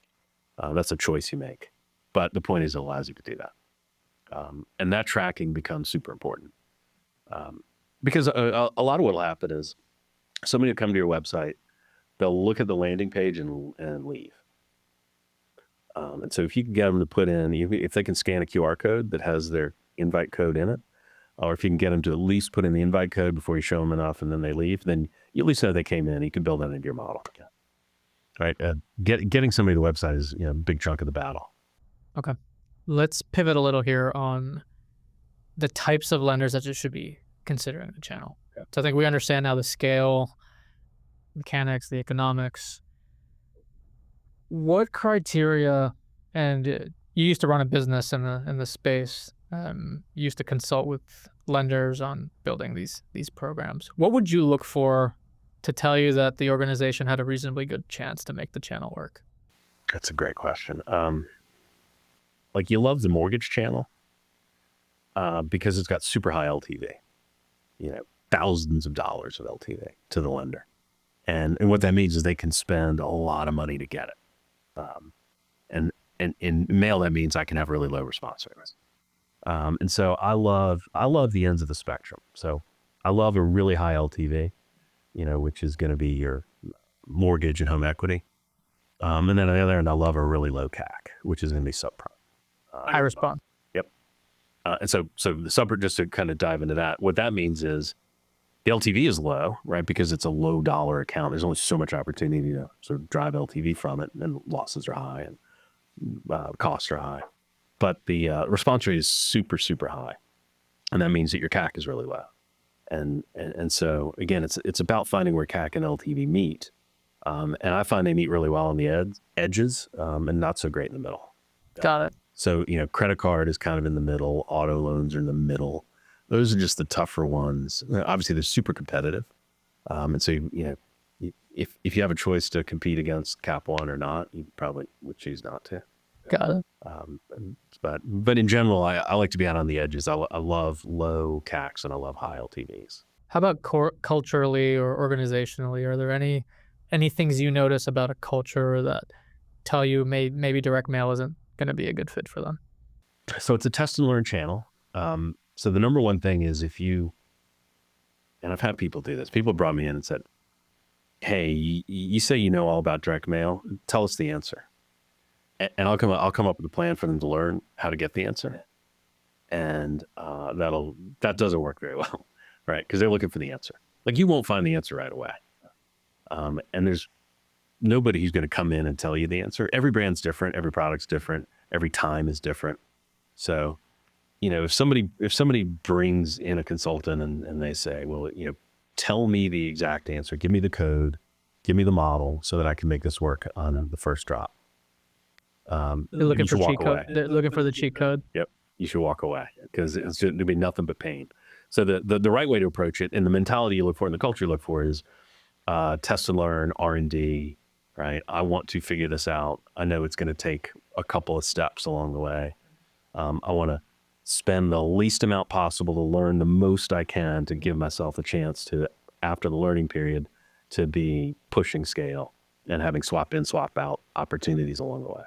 That's a choice you make. But the point is it allows you to do that. And that tracking becomes super important. Because a lot of what will happen is somebody will come to your website, they'll look at the landing page and leave. And so if you can get them to put in, if they can scan a QR code that has their invite code in it, or if you can get them to at least put in the invite code before you show them enough and then they leave, then you at least know they came in. You can build that into your model. Yeah. Right. Getting somebody to the website is a big chunk of the battle. Okay. Let's pivot a little here on the types of lenders that you should be considering the channel. Yeah. So I think we understand now the scale, mechanics, the economics. What criteria, and you used to run a business in the space, you used to consult with lenders on building these programs. What would you look for to tell you that the organization had a reasonably good chance to make the channel work? That's a great question. You love the mortgage channel because it's got super high LTV, thousands of dollars of LTV to the lender. And what that means is they can spend a lot of money to get it. And in mail, that means I can have really low response rates. And so I love the ends of the spectrum. So I love a really high LTV, which is going to be your mortgage and home equity. And then on the other end, I love a really low CAC, which is going to be subprime. High response. Yep. And so the subprime, just to kind of dive into that, what that means is the LTV is low, right? Because it's a low dollar account. There's only so much opportunity to sort of drive LTV from it, and losses are high and costs are high. but the response rate is super, super high. And that means that your CAC is really low. And so again, it's about finding where CAC and LTV meet. And I find they meet really well on the edges, and not so great in the middle. Got it. So, credit card is kind of in the middle. Auto loans are in the middle. Those are just the tougher ones. Obviously, they're super competitive. And so, if you have a choice to compete against Cap One or not, you probably would choose not to. Got it. But in general, I like to be out on the edges. I love low CACs and I love high LTVs. How about culturally or organizationally? Are there any things you notice about a culture that tell you maybe direct mail isn't going to be a good fit for them? So it's a test and learn channel. So the number one thing is and I've had people do this. People brought me in and said, "Hey, you say you know all about direct mail. Tell us the answer." And I'll come up with a plan for them to learn how to get the answer. And that doesn't work very well, right? Because they're looking for the answer. Like, you won't find the answer right away. And there's nobody who's going to come in and tell you the answer. Every brand's different. Every product's different. Every time is different. So, if somebody brings in a consultant and they say, well, tell me the exact answer, give me the code, give me the model so that I can make this work on the first drop. They're looking for cheat code. They're looking for the cheat code. Yep. You should walk away because it'll be nothing but pain. So the right way to approach it, and the mentality you look for and the culture you look for, is test and learn, R&D, right? I want to figure this out. I know it's going to take a couple of steps along the way. I want to spend the least amount possible to learn the most I can to give myself a chance to, after the learning period, to be pushing scale and having swap in, swap out opportunities along the way.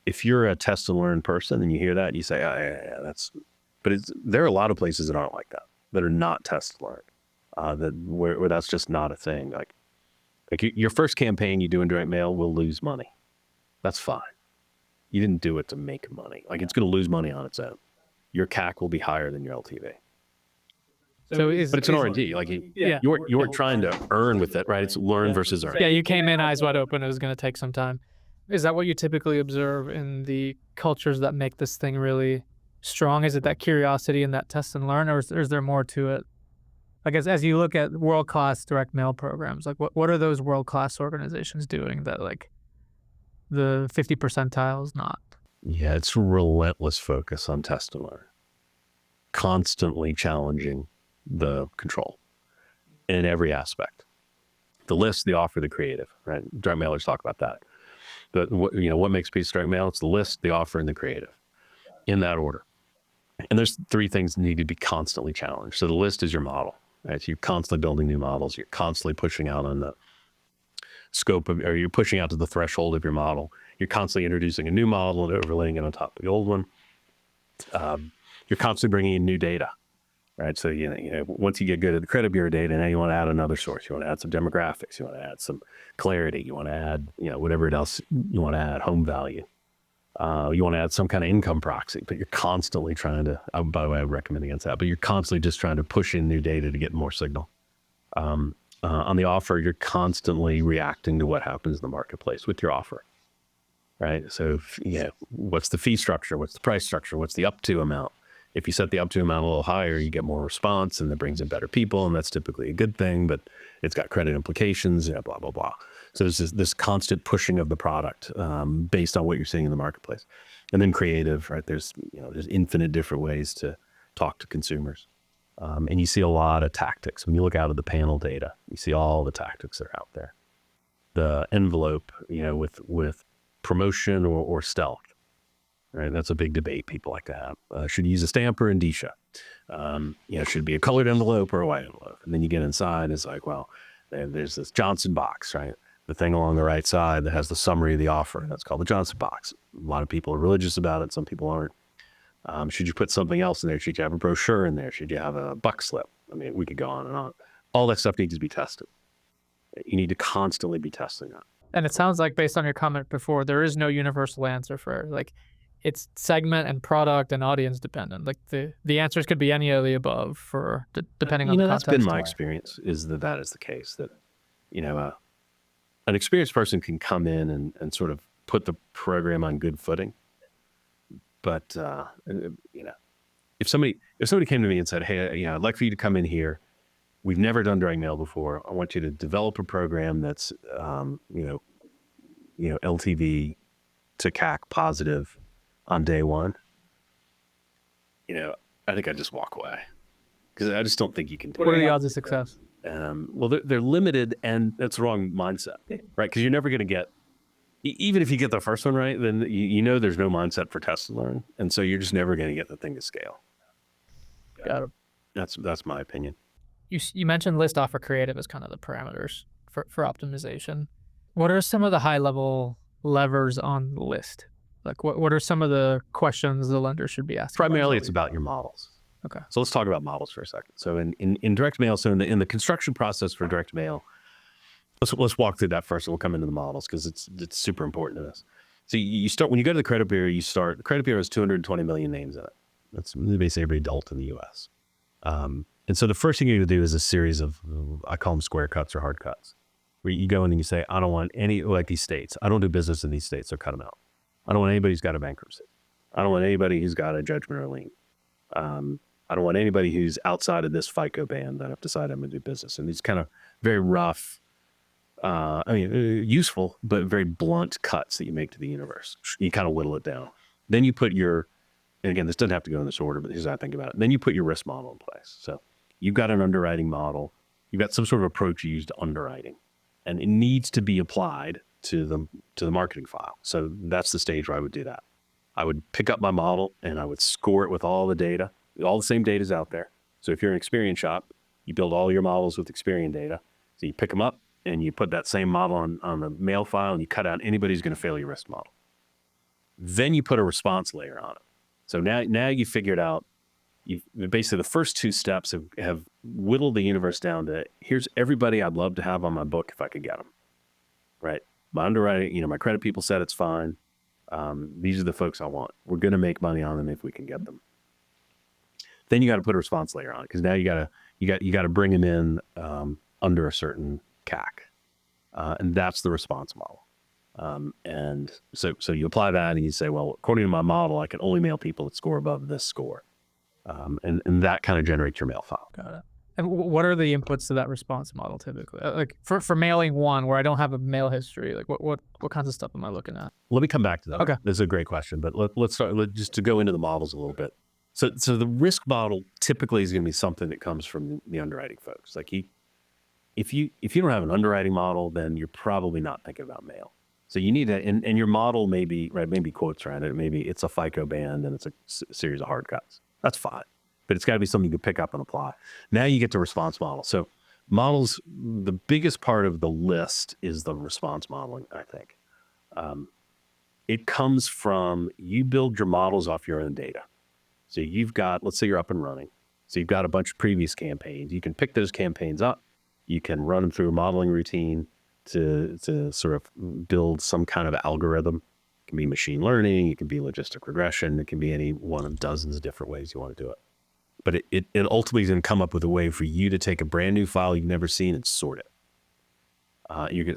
If you're a test and learn person and you hear that, you say, oh, yeah, that's, but there are a lot of places that aren't like that are not test and learn, where that's just not a thing. Like your first campaign you do in direct mail will lose money. That's fine. You didn't do it to make money. Like, it's going to lose money on its own. Your CAC will be higher than your LTV. But it's an R&D. Like, you're trying to earn with it, right? It's learn versus earn. Yeah, you came in eyes wide open. It was going to take some time. Is that what you typically observe in the cultures that make this thing really strong? Is it that curiosity and that test and learn, or is there more to it? Like, as you look at world-class direct mail programs, like what are those world-class organizations doing that, like, the 50 percentile is not? Yeah, it's relentless focus on test and learn, constantly challenging the control in every aspect. The list, the offer, the creative, right? Direct mailers talk about that. But what makes a piece of direct mail? It's the list, the offer, and the creative, in that order. And there's three things that need to be constantly challenged. So the list is your model, right? So you're constantly building new models. You're constantly pushing out on the scope of, or you're pushing out to the threshold of your model. You're constantly introducing a new model and overlaying it on top of the old one. You're constantly bringing in new data, right? So, once you get good at the credit bureau data, now you want to add another source. You want to add some demographics. You want to add some clarity. You want to add, whatever else you want to add, home value. You want to add some kind of income proxy, but you're constantly trying to, by the way, I would recommend against that, but you're constantly just trying to push in new data to get more signal. On the offer, you're constantly reacting to what happens in the marketplace with your offer, right? So, what's the fee structure? What's the price structure? What's the up to amount? If you set the up to amount a little higher, you get more response, and that brings in better people, and that's typically a good thing, but it's got credit implications, blah, blah, blah. So there's this constant pushing of the product based on what you're seeing in the marketplace. And then creative, right? There's infinite different ways to talk to consumers. And you see a lot of tactics. When you look out at the panel data, you see all the tactics that are out there. The envelope, with promotion or stealth, right? That's a big debate people like to have. Should you use a stamp or indicia? Should it be a colored envelope or a white envelope? And then you get inside, and it's like, well, there's this Johnson box, right? The thing along the right side that has the summary of the offer. That's called the Johnson box. A lot of people are religious about it. Some people aren't. Should you put something else in there? Should you have a brochure in there? Should you have a buck slip? I mean, we could go on and on. All that stuff needs to be tested. You need to constantly be testing that. And it sounds like, based on your comment before, there is no universal answer for, like, it's segment and product and audience dependent. Like, the answers could be any of the above for depending on the context. That's been my experience, is that is the case. That an experienced person can come in and sort of put the program on good footing, But you know, if somebody came to me and said, "Hey, you know, I'd like for you to come in here. We've never done direct mail before. I want you to develop a program that's LTV to CAC positive on day one." You know, I think I'd just walk away because I just don't think you can do it. What are the odds of success? Well, they're limited, and that's the wrong mindset, right? Because you're never going to get, even if you get the first one right, then you know there's no mindset for test and learn, and so you're just never going to get the thing to scale. Got it. That's my opinion. You mentioned list offer creative as kind of the parameters for optimization. What are some of the high level levers on the list? Like what are some of the questions the lender should be asking? Primarily, it's about your models. Okay. So let's talk about models for a second. So in direct mail, so in the construction process for direct mail, let's walk through that first, and we'll come into the models because it's super important to this. So you start when you go to the credit bureau. The credit bureau has 220 million names in it. That's basically every adult in the U.S. And so the first thing you need to do is a series of, I call them square cuts or hard cuts, where you go in and you say, I don't want any, like these states. I don't do business in these states, so cut them out. I don't want anybody who's got a bankruptcy. I don't want anybody who's got a judgment or lien. I don't want anybody who's outside of this FICO band that I've decided I'm going to do business. And these kind of very rough, useful, but very blunt cuts that you make to the universe. You kind of whittle it down. Then you put and again, this doesn't have to go in this order, but here's how I think about it. Then you put your risk model in place. So you've got an underwriting model. You've got some sort of approach you use to underwriting, and it needs to be applied to the marketing file. So that's the stage where I would do that. I would pick up my model and I would score it with all the data. All the same data is out there. So if you're an Experian shop, you build all your models with Experian data. So you pick them up and you put that same model on the mail file, and you cut out anybody who's going to fail your risk model. Then you put a response layer on it. So now you figured out, basically the first two steps have whittled the universe down to, here's everybody I'd love to have on my book if I could get them, right? My underwriting, my credit people said it's fine. These are the folks I want. We're going to make money on them if we can get them. Then you got to put a response layer on it, because now you got to bring them in under a certain CAC, and that's the response model. And so you apply that and you say, well, according to my model, I can only mail people that score above this score, and that kind of generates your mail file. Got it. And what are the inputs to that response model typically? Like for mailing one where I don't have a mail history, like what kinds of stuff am I looking at? Let me come back to that. Okay. This is a great question, but let's start just to go into the models a little bit. So the risk model typically is going to be something that comes from the underwriting folks. Like if you don't have an underwriting model, then you're probably not thinking about mail. So you need to, and your model maybe quotes around it. Maybe it's a FICO band and it's a series of hard cuts. That's fine. But it's got to be something you can pick up and apply. Now you get to response model. So models, the biggest part of the list is the response modeling, I think. It comes from, you build your models off your own data. So you've got, let's say you're up and running. So you've got a bunch of previous campaigns. You can pick those campaigns up. You can run them through a modeling routine to sort of build some kind of algorithm. It can be machine learning. It can be logistic regression. It can be any one of dozens of different ways you want to do it. But it ultimately is going to come up with a way for you to take a brand new file you've never seen and sort it.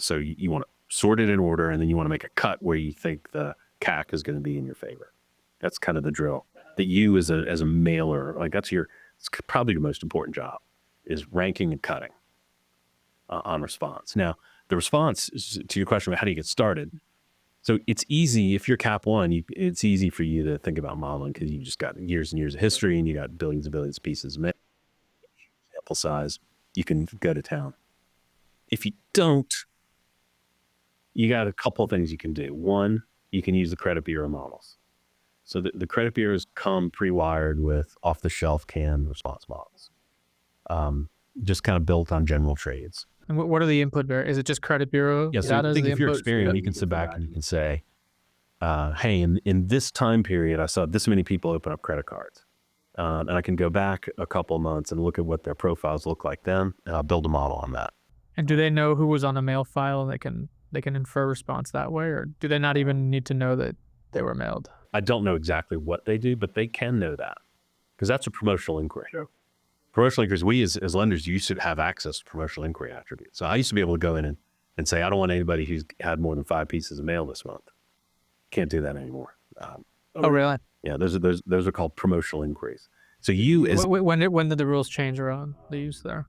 So you want to sort it in order, and then you want to make a cut where you think the CAC is going to be in your favor. That's kind of the drill. That you as a mailer, like it's probably your most important job, is ranking and cutting on response. Now, the response is, to your question about how do you get started. So it's easy if you're Cap 1. It's easy for you to think about modeling because you just got years and years of history, and you got billions and billions of pieces of mail. Sample size, you can go to town. If you don't, you got a couple of things you can do. One, you can use the credit bureau models. So the credit bureaus come pre-wired with off-the-shelf canned response models, just kind of built on general trades. And what are the input? Is it just credit bureau? Yeah, so I think if you're Experian, you can sit back and you can say, hey, in this time period, I saw this many people open up credit cards. And I can go back a couple of months and look at what their profiles look like then, and I'll build a model on that. And do they know who was on a mail file, and they can infer response that way? Or do they not even need to know that they were mailed? I don't know exactly what they do, but they can know that, because that's a promotional inquiry. Sure. Promotional inquiries, we as lenders used to have access to promotional inquiry attributes. So I used to be able to go in and say, I don't want anybody who's had more than 5 pieces of mail this month. Can't do that anymore. Oh, really? Yeah, those are called promotional inquiries. So you as When did the rules change around the use there?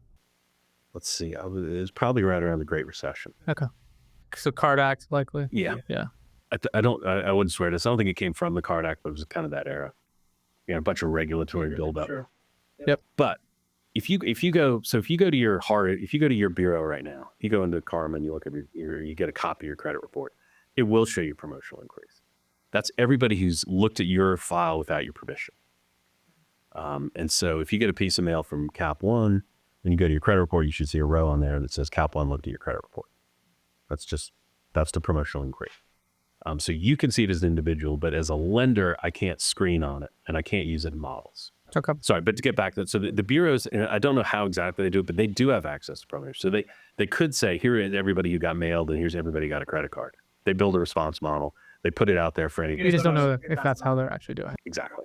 let's see, it was probably right around the Great Recession. Okay. So Card Act likely. Yeah. Yeah. I wouldn't swear to this. I don't think it came from the Card Act, but it was kind of that era. A bunch of regulatory buildup. Sure. Yep. But if you go to your bureau right now, you go into Carmen, you look at you get a copy of your credit report, it will show you promotional inquiries. That's everybody who's looked at your file without your permission. And so if you get a piece of mail from Cap One and you go to your credit report, you should see a row on there that says Cap One looked at your credit report. That's the promotional inquiry. So you can see it as an individual, but as a lender, I can't screen on it and I can't use it in models. Okay. Sorry, but to get back to that, so the bureaus, and I don't know how exactly they do it, but they do have access to promoters. So they could say, here is everybody who got mailed and here's everybody who got a credit card. They build a response model. They put it out there for any. You just don't know if that's how they're actually doing it. Exactly.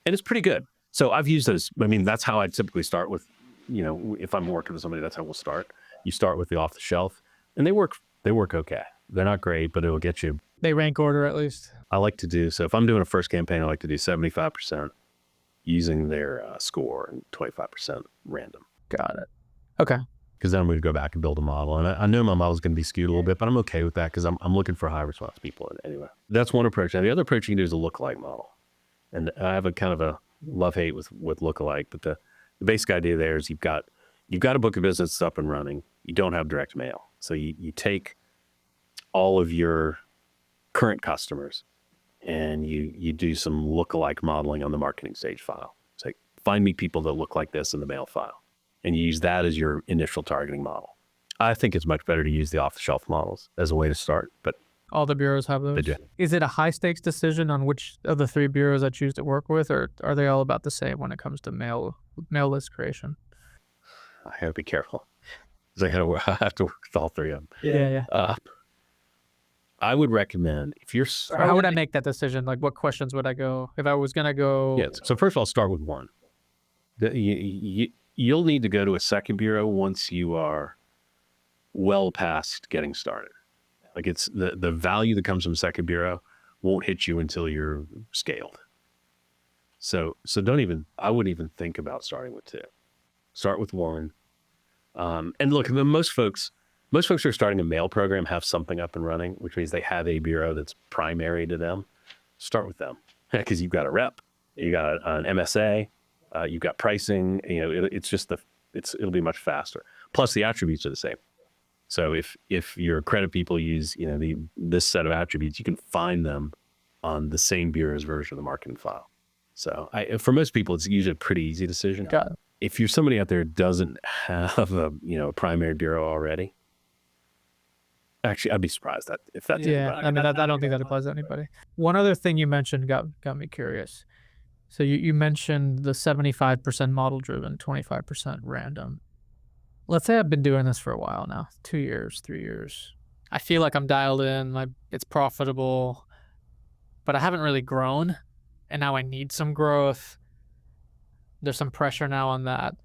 And it's pretty good. So I've used those. I mean, that's how I typically start with, if I'm working with somebody, that's how we'll start. You start with the off the shelf and they work okay. They're not great, but it'll get you. They rank order at least. I like to do, so if I'm doing a first campaign, I like to do 75% using their score and 25% random. Got it. Okay. Because then we'd go back and build a model. And I know my model is going to be skewed a little bit, but I'm okay with that because I'm looking for high response people. Anyway, that's one approach. Now, the other approach you can do is a lookalike model. And I have a kind of a love-hate with lookalike, but the basic idea there is you've got a book of business that's up and running. You don't have direct mail. So you take all of your current customers and you do some lookalike modeling on the marketing stage file. It's like, find me people that look like this in the mail file. And you use that as your initial targeting model. I think it's much better to use the off-the-shelf models as a way to start, but all the bureaus have those. They do. Is it a high-stakes decision on which of the 3 bureaus I choose to work with, or are they all about the same when it comes to mail list creation? I have to be careful. Because I have to work with all 3 of them. Yeah. I would recommend if you're. How would I make that decision? Like, what questions would I go if I was gonna go? Yeah. So first of all, start with one. You'll need to go to a second bureau once you are well past getting started. Like it's the value that comes from second bureau won't hit you until you're scaled. So I wouldn't even think about starting with 2. Start with 1. And look, most folks who are starting a mail program have something up and running, which means they have a bureau that's primary to them. Start with them because you've got a rep, you got an MSA, you've got pricing. It'll be much faster. Plus the attributes are the same. So if your credit people use this set of attributes, you can find them on the same bureau's version of the marketing file. So for most people, it's usually a pretty easy decision. Got it. If you're somebody out there who doesn't have a primary bureau already, actually, I'd be surprised if that's yeah. I mean, I don't think that applies to anybody. One other thing you mentioned got me curious. So you mentioned the 75% model driven, 25% random. Let's say I've been doing this for a while now, 2 years, 3 years. I feel like I'm dialed in, it's profitable, but I haven't really grown, and now I need some growth. There's some pressure now on that.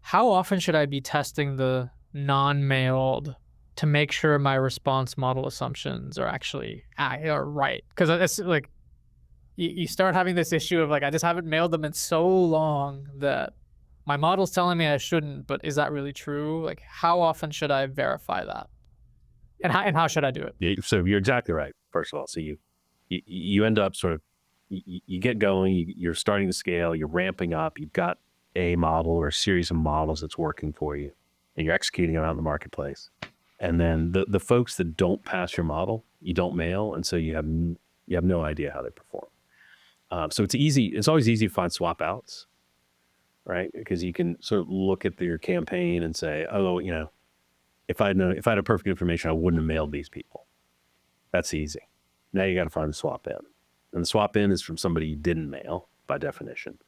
How often should I be testing the non-mailed to make sure my response model assumptions are actually are right? Because it's like you start having this issue of I just haven't mailed them in so long that my model's telling me I shouldn't, but is that really true? How often should I verify that? And how should I do it? Yeah, so you're exactly right, first of all. So you end up sort of, you get going, you're starting to scale, you're ramping up, you've got a model or a series of models that's working for you, and you're executing them out in the marketplace. And then the folks that don't pass your model, you don't mail, and so you have no idea how they perform. So it's always easy to find swap outs, right? Because you can sort of look at your campaign and say, oh, if I had perfect information, I wouldn't have mailed these people. That's easy. Now you got to find the swap in. And the swap in is from somebody you didn't mail by definition.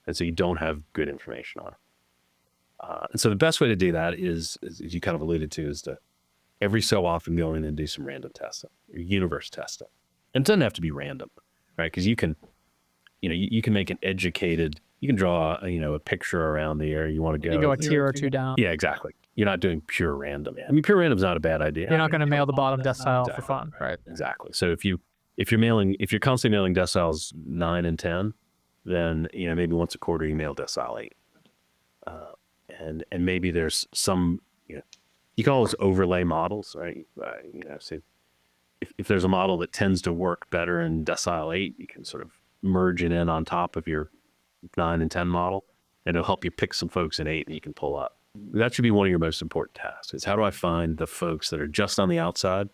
And so you don't have good information on it. And so the best way to do that is, as you kind of alluded to, is to every so often go in and do some random testing, or universe testing. And it doesn't have to be random, right? Because you can make an educated, you can draw, a picture around the area you want to go. You go a tier or 2 down. Yeah, exactly. You're not doing pure random. I mean, pure random's not a bad idea. You're not going to mail the bottom decile for fun, right? Exactly. So if you if you're constantly mailing deciles 9 and 10, then, maybe once a quarter you mail decile 8. And maybe there's some, you can always overlay models, right? So if there's a model that tends to work better in decile 8, you can sort of merge it in on top of your 9 and 10 model, and it'll help you pick some folks in 8 that you can pull up. That should be one of your most important tasks, is how do I find the folks that are just on the outside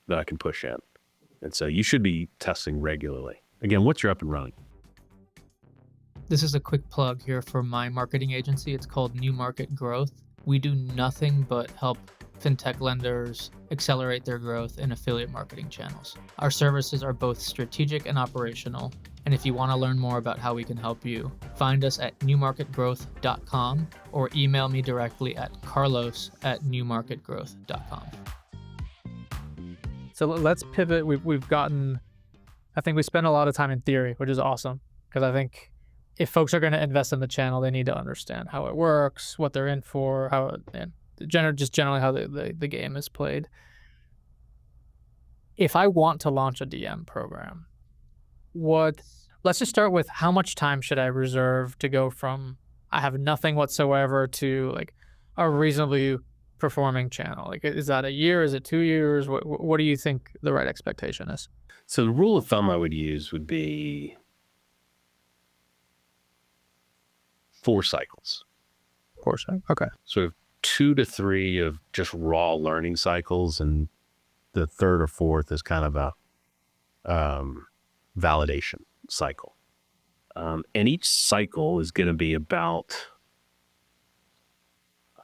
that I can push in? And so you should be testing regularly. Again, once you're up and running. This is a quick plug here for my marketing agency. It's called New Market Growth. We do nothing but help fintech lenders accelerate their growth in affiliate marketing channels. Our services are both strategic and operational. And if you want to learn more about how we can help you, find us at newmarketgrowth.com or email me directly at carlos@newmarketgrowth.com. So let's pivot. I think we spent a lot of time in theory, which is awesome, because I think if folks are going to invest in the channel, they need to understand how it works, what they're in for, and generally how the game is played. If I want to launch a DM program, let's just start with how much time should I reserve to go from I have nothing whatsoever to like a reasonably performing channel? Like, is that a year? Is it 2 years? What do you think the right expectation is? So the rule of thumb I would use would be 4 cycles. 4 cycles. Okay. Sort of 2 to 3 of just raw learning cycles, and the 3rd or 4th is kind of a validation cycle. And each cycle is going to be about,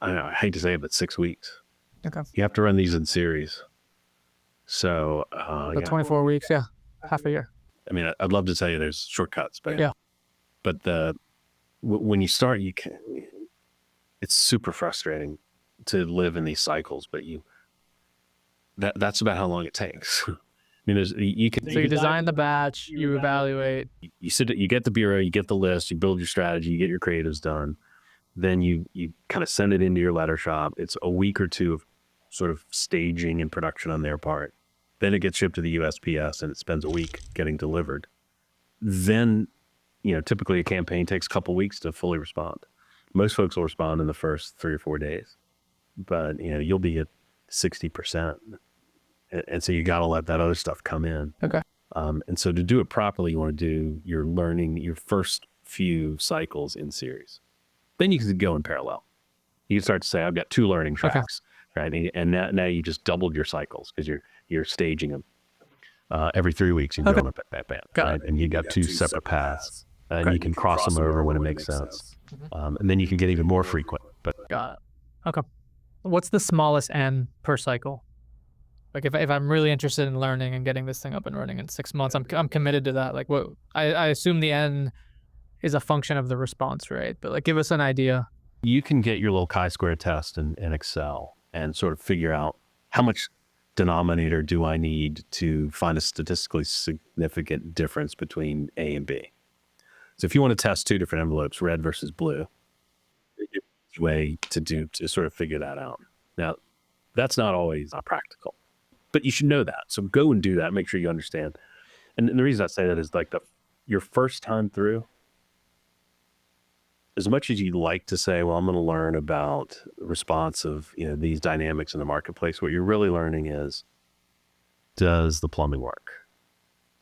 I don't know, I hate to say it, but 6 weeks. Okay. You have to run these in series. So, 24 weeks, yeah, half a year. I mean, I'd love to tell you there's shortcuts, but yeah. But when you start, it's super frustrating to live in these cycles, but that's about how long it takes. I mean, you design the batch, you evaluate. You get the bureau, you get the list, you build your strategy, you get your creatives done. Then you kind of send it into your letter shop. It's a week or 2 of sort of staging and production on their part. Then it gets shipped to the USPS and it spends a week getting delivered. Then, typically a campaign takes a couple weeks to fully respond. Most folks will respond in the first 3 or 4 days, but you'll be at 60%. And so you got to let that other stuff come in. Okay. And so to do it properly, you want to do your first few cycles in series. Then you can go in parallel. You can start to say, I've got 2 learning tracks, right? And now you just doubled your cycles because you're staging them every 3 weeks. You're going up at bam, right? And you got 2 separate paths, and you can cross them over when it makes sense. And then you can get even more frequent. But got it. Okay. What's the smallest N per cycle? Like if I'm really interested in learning and getting this thing up and running in 6 months, I'm committed to that. Like I assume the N is a function of the response rate, but like give us an idea. You can get your little chi-square test in Excel and sort of figure out how much denominator do I need to find a statistically significant difference between A and B. So if you want to test 2 different envelopes, red versus blue, there's a way to sort of figure that out. Now, that's not always practical, but you should know that. So go and do that. Make sure you understand. And the reason I say that is like your first time through, as much as you'd like to say, well, I'm going to learn about the response of these dynamics in the marketplace, what you're really learning is, does the plumbing work?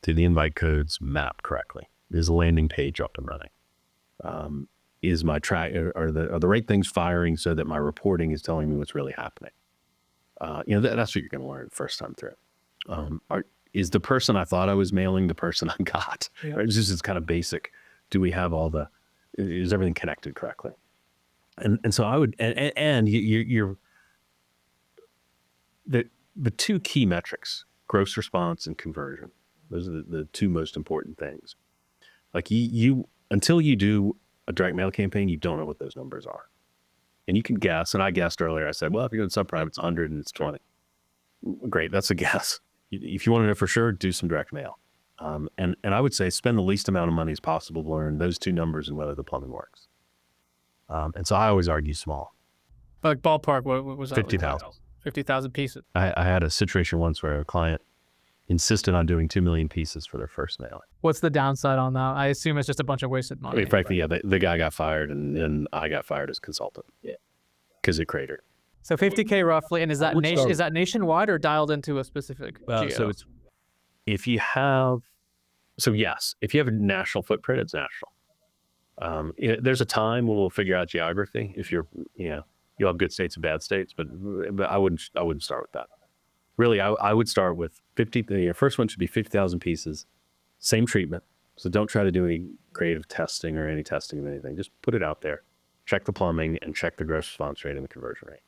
Do the invite codes map correctly? Is the landing page up and running? Is my track, are the right things firing so that my reporting is telling me what's really happening? That's what you're going to learn first time through. Is the person I thought I was mailing the person I got? Yeah. Right? It's kind of basic. Do we have is everything connected correctly? And so I would, and you're the 2 key metrics, gross response and conversion. Those are the 2 most important things. Like you until you do a direct mail campaign, you don't know what those numbers are. And you can guess, and I guessed earlier, I said, well, if you're doing subprime, it's 100 and it's 20. Great, that's a guess. If you want to know for sure, do some direct mail. And I would say spend the least amount of money as possible to learn those 2 numbers and whether the plumbing works. And so I always argue small. Like ballpark, what was that? 50,000. 50,000 pieces. I had a situation once where a client insisted on doing 2 million pieces for their first mailing. What's the downside on that? I assume it's just a bunch of wasted I money. mean, frankly, yeah, the guy got fired and I got fired as consultant. Yeah. Because it cratered. So 50K roughly, and is that Which are- is that nationwide or dialed into a specific geo? So it's, if you have, so yes, if you have a national footprint, it's national. There's a time when we'll figure out geography. If you're, you'll have good states and bad states, but I wouldn't start with that. Really, I would start with 50. The first one should be 50,000 pieces, same treatment. So don't try to do any creative testing or any testing of anything. Just put it out there, check the plumbing, and check the gross response rate and the conversion rate.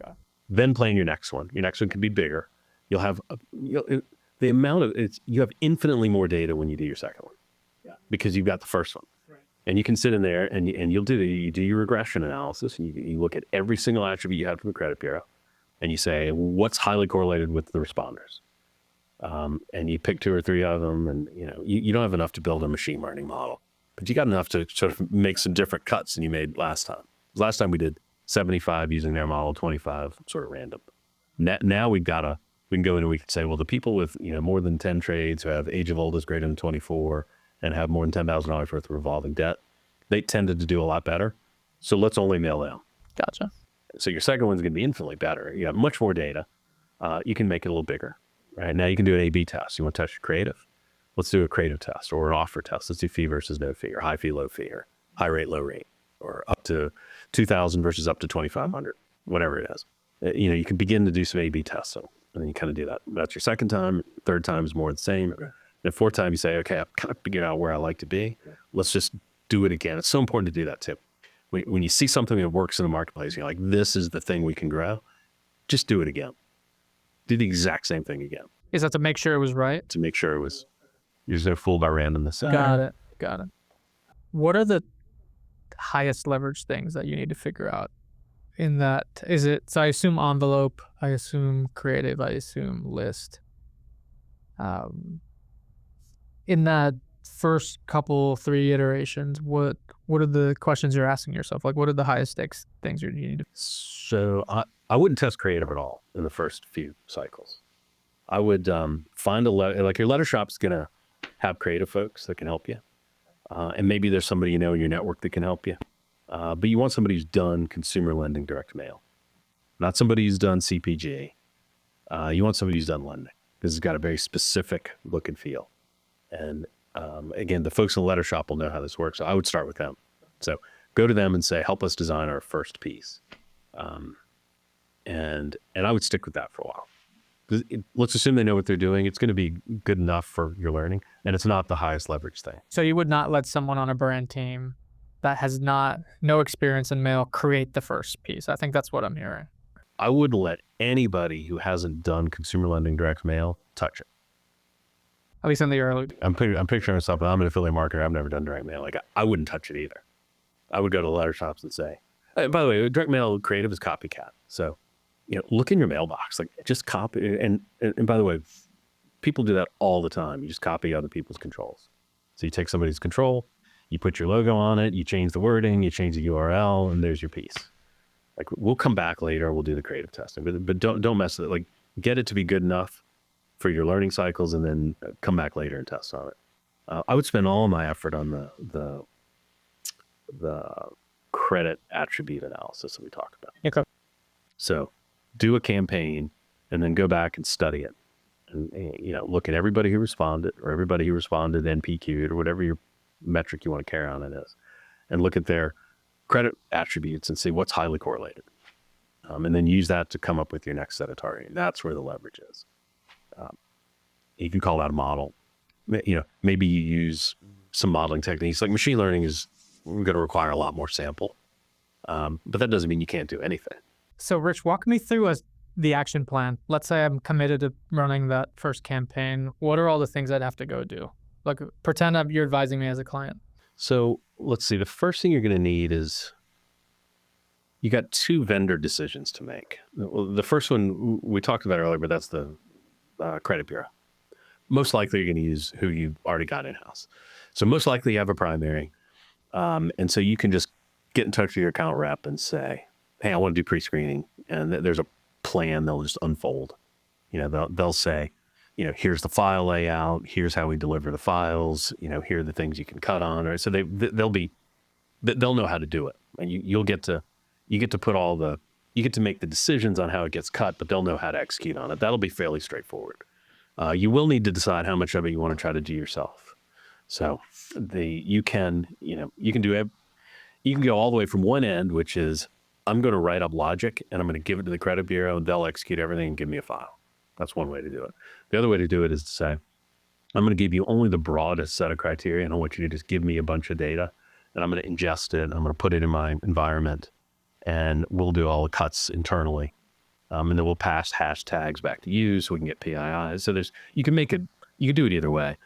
Okay. Then plan your next one. Your next one can be bigger. You'll have the amount of you have infinitely more data when you do your second one, because you've got the first one. And you can sit in there and you do your regression analysis, and you look at every single attribute you had from the credit bureau, and you say, what's highly correlated with the responders? And you pick 2 or 3 of them, and you don't have enough to build a machine learning model, but you got enough to sort of make some different cuts than you made last time. Last time we did 75 using their model, 25 sort of random. Now we can go in and we can say, well, the people with more than 10 trades who have age of oldest greater than 24 and have more than $10,000 worth of revolving debt, they tended to do a lot better. So let's only mail them. Gotcha. So your second one's going to be infinitely better. You have much more data. You can make it a little bigger. Right now you can do an A/B test. You want to test your creative? Let's do a creative test or an offer test. Let's do fee versus no fee, or high fee, low fee, or high rate, low rate, or up to 2,000 versus up to 2,500, whatever it is. You can begin to do some A/B testing, and then you kind of do that. That's your second time. Third time is more the same. Okay. And fourth time you say, okay, I've kind of figured out where I like to be. Let's just do it again. It's so important to do that too. When you see something that works in the marketplace, you're like, this is the thing we can grow. Just do it again. Do the exact same thing again. Is that to make sure it was right? To make sure it was, you're just no fooled by randomness. Got it. What are the highest leverage things that you need to figure out in that? Is it, so I assume envelope, I assume creative, I assume list. In that first couple 3 iterations, what are the questions you're asking yourself? Like, what are the highest stakes things you need to? So I wouldn't test creative at all in the first few cycles. I would find like your letter shop's going to have creative folks that can help you. And maybe there's somebody in your network that can help you. But you want somebody who's done consumer lending direct mail, not somebody who's done CPG. You want somebody who's done lending. This has got a very specific look and feel. And again, the folks in the letter shop will know how this works. So I would start with them. So go to them and say, help us design our first piece. And I would stick with that for a while. Let's assume they know what they're doing. It's going to be good enough for your learning, and it's not the highest leverage thing. So you would not let someone on a brand team that has no experience in mail create the first piece. I think that's what I'm hearing. I wouldn't let anybody who hasn't done consumer lending direct mail touch it. At least in the early. I'm picturing myself, I'm an affiliate marketer. I've never done direct mail. Like I wouldn't touch it either. I would go to the letter shops and say, by the way, direct mail creative is copycat. So, look in your mailbox, like just copy. And by the way, people do that all the time. You just copy other people's controls. So you take somebody's control, you put your logo on it, you change the wording, you change the URL, and there's your piece. Like we'll come back later, we'll do the creative testing, but don't mess with it. Like get it to be good enough for your learning cycles, and then come back later and test on it. I would spend all of my effort on the credit attribute analysis that we talked about. Okay. So do a campaign and then go back and study it, and look at everybody who responded, or everybody who responded NPQ'd, or whatever your metric you want to carry on it is, and look at their credit attributes and see what's highly correlated, and then use that to come up with your next set of targeting. That's where the leverage is. You can call that a model. Maybe you use some modeling techniques. Like machine learning is going to require a lot more sample, but that doesn't mean you can't do anything. So Rich, walk me through the action plan. Let's say I'm committed to running that first campaign. What are all the things I'd have to go do? Like pretend you're advising me as a client. So let's see. The first thing you're going to need is you got 2 vendor decisions to make. Well, the first one we talked about earlier, but that's the credit bureau. Most likely you're going to use who you've already got in-house. So most likely you have a primary. And so you can just get in touch with your account rep and say, hey, I want to do pre-screening. And there's a plan they'll just unfold. They'll say, here's the file layout, here's how we deliver the files, here are the things you can cut on, right? So they'll know how to do it, and you get to make the decisions on how it gets cut, but they'll know how to execute on it. That'll be fairly straightforward. You will need to decide how much of it you want to try to do yourself. So you can go all the way from one end, which is I'm going to write up logic and I'm going to give it to the credit bureau and they'll execute everything and give me a file. That's one way to do it. The other way to do it is to say, I'm going to give you only the broadest set of criteria and I want you to just give me a bunch of data and I'm going to ingest it. I'm going to put it in my environment and we'll do all the cuts internally. And then we'll pass hashtags back to you so we can get PIIs. So you can do it either way.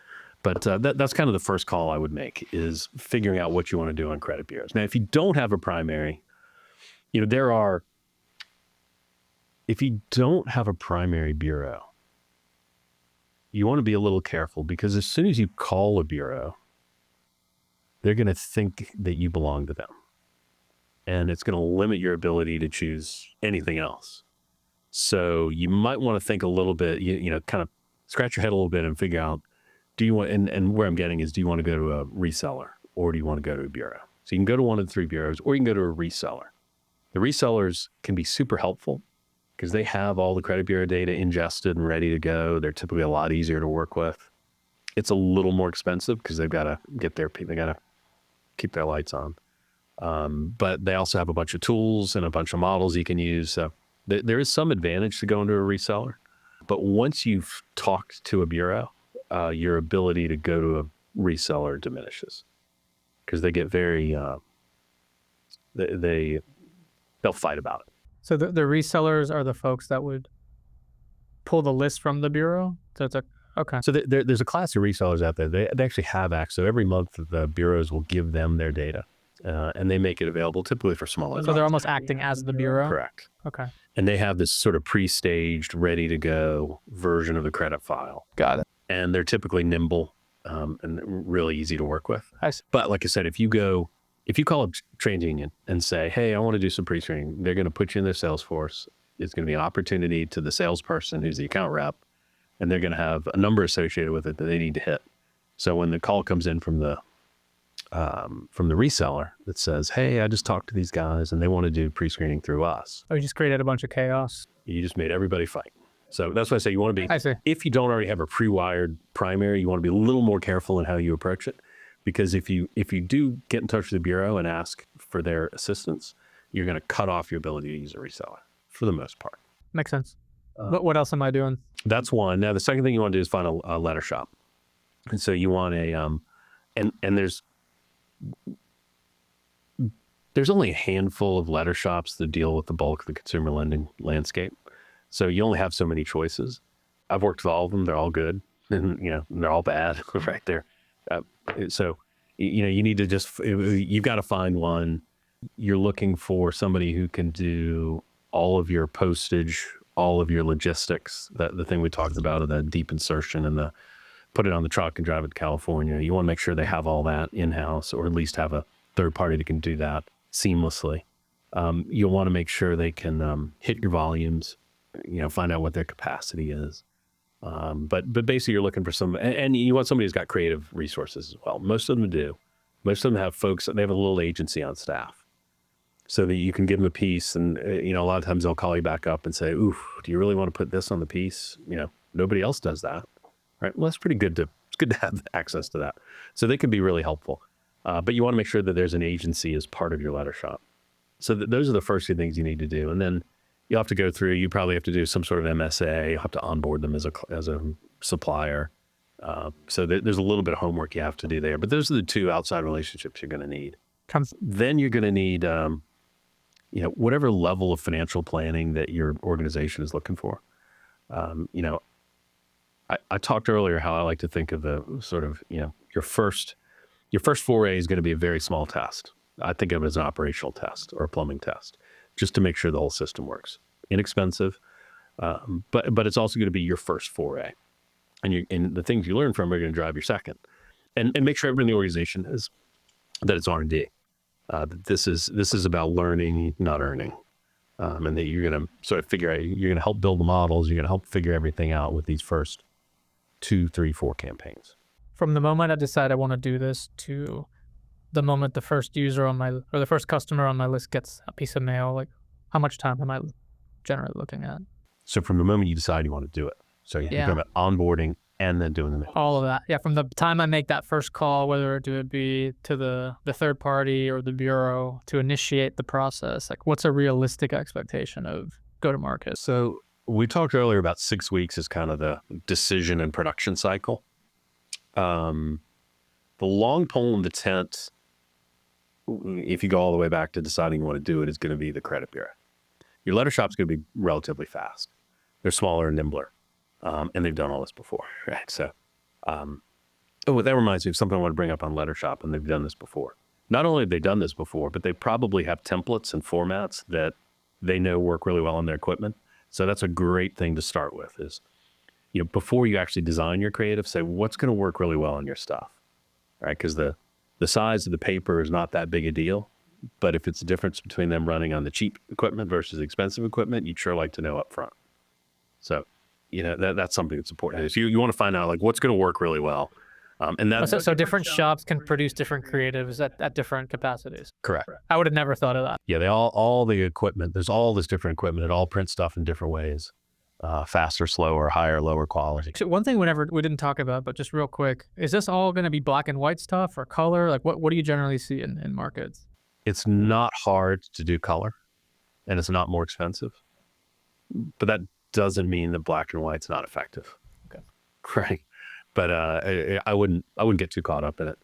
But that's kind of the first call I would make, is figuring out what you want to do on credit bureaus. Now, if you don't have a primary, if you don't have a primary bureau, you want to be a little careful, because as soon as you call a bureau, they're going to think that you belong to them. And it's going to limit your ability to choose anything else. So you might want to think a little bit, kind of scratch your head a little bit and figure out, do you want, and where I'm getting is, do you want to go to a reseller or do you want to go to a bureau? So you can go to one of the three bureaus or you can go to a reseller. The resellers can be super helpful because they have all the credit bureau data ingested and ready to go. They're typically a lot easier to work with. It's a little more expensive because they've got to they got to keep their lights on. But they also have a bunch of tools and a bunch of models you can use. So there is some advantage to going to a reseller. But once you've talked to a bureau, your ability to go to a reseller diminishes because they get very, they'll fight about it. So the resellers are the folks that would pull the list from the bureau? So it's okay. So there's a class of resellers out there. They actually have access. So every month the bureaus will give them their data and they make it available typically for smaller. So they're almost acting as the bureau? Correct. Okay. And they have this sort of pre-staged, ready to go version of the credit file. Got it. And they're typically nimble and really easy to work with. I see. But like I said, if you call up TransUnion and say, hey, I want to do some pre-screening, they're going to put you in their Salesforce. It's going to be an opportunity to the salesperson who's the account rep, and they're going to have a number associated with it that they need to hit. So when the call comes in from the reseller that says, hey, I just talked to these guys and they want to do pre-screening through us. Oh, you just created a bunch of chaos. You just made everybody fight. So that's why I say you want to be, I see. if you don't already have a pre-wired primary, you want to be a little more careful in how you approach it. Because if you do get in touch with the bureau and ask for their assistance, you're going to cut off your ability to use a reseller for the most part. Makes sense. What else am I doing? That's one. Now, the second thing you want to do is find a letter shop. And so you want and there's only a handful of letter shops that deal with the bulk of the consumer lending landscape. So you only have so many choices. I've worked with all of them. They're all good. And, they're all bad right there. So, you need to you've got to find one. You're looking for somebody who can do all of your postage, all of your logistics, the thing we talked about of the deep insertion and the put it on the truck and drive it to California. You want to make sure they have all that in-house, or at least have a third party that can do that seamlessly. You'll want to make sure they can hit your volumes, find out what their capacity is. But basically you're looking for and you want somebody who's got creative resources as well. Most of them do. Most of them have folks, they have a little agency on staff so that you can give them a piece. And, a lot of times they'll call you back up and say, oof, do you really want to put this on the piece? Nobody else does that. Right. Well, it's good to have access to that. So they can be really helpful. But you want to make sure that there's an agency as part of your letter shop. So those are the first two things you need to do. And then you'll have to go through, you probably have to do some sort of MSA. You'll have to onboard them as a supplier. So there's a little bit of homework you have to do there. But those are the two outside relationships you're going to need. Then you're going to need, whatever level of financial planning that your organization is looking for. I talked earlier how I like to think of the sort of, your first foray is going to be a very small test. I think of it as an operational test or a plumbing test, just to make sure the whole system works. Inexpensive, but it's also going to be your first foray. And the things you learn from are going to drive your second. And make sure everyone in the organization is that it's R&D. That this is about learning, not earning. And that you're going to sort of figure out, you're going to help build the models, you're going to help figure everything out with these first 2, 3, 4 campaigns. From the moment I decide I want to do this to the moment the first user on my, or the first customer on my list gets a piece of mail, like how much time am I generally looking at? So from the moment you decide you want to do it. So you're talking about onboarding and then doing the mail. All of that. Yeah. From the time I make that first call, whether it would be to the third party or the bureau to initiate the process, like what's a realistic expectation of go-to-market? So we talked earlier about 6 weeks as kind of the decision and production cycle. The long pole in the tent, if you go all the way back to deciding you want to do it, is going to be the credit bureau. Your letter shop's going to be relatively fast. They're smaller and nimbler, and they've done all this before, right? So, that reminds me of something I want to bring up on letter shop, and they've done this before. Not only have they done this before, but they probably have templates and formats that they know work really well on their equipment. So that's a great thing to start with is, before you actually design your creative, say what's going to work really well on your stuff, right? Because the size of the paper is not that big a deal, but if it's the difference between them running on the cheap equipment versus expensive equipment, you'd sure like to know up front. So, that's something that's important. Is you want to find out like what's going to work really well. And that's so different shops can produce different creatives at different capacities. correct. I would have never thought of that. Yeah, they all the equipment, there's all this different equipment. It all prints stuff in different ways. Faster, slower, higher, lower quality. So one thing we didn't talk about, but just real quick, is this all going to be black and white stuff or color? Like what do you generally see in markets? It's not hard to do color and it's not more expensive, but that doesn't mean that black and white's not effective. Okay. Right. But I wouldn't get too caught up in it.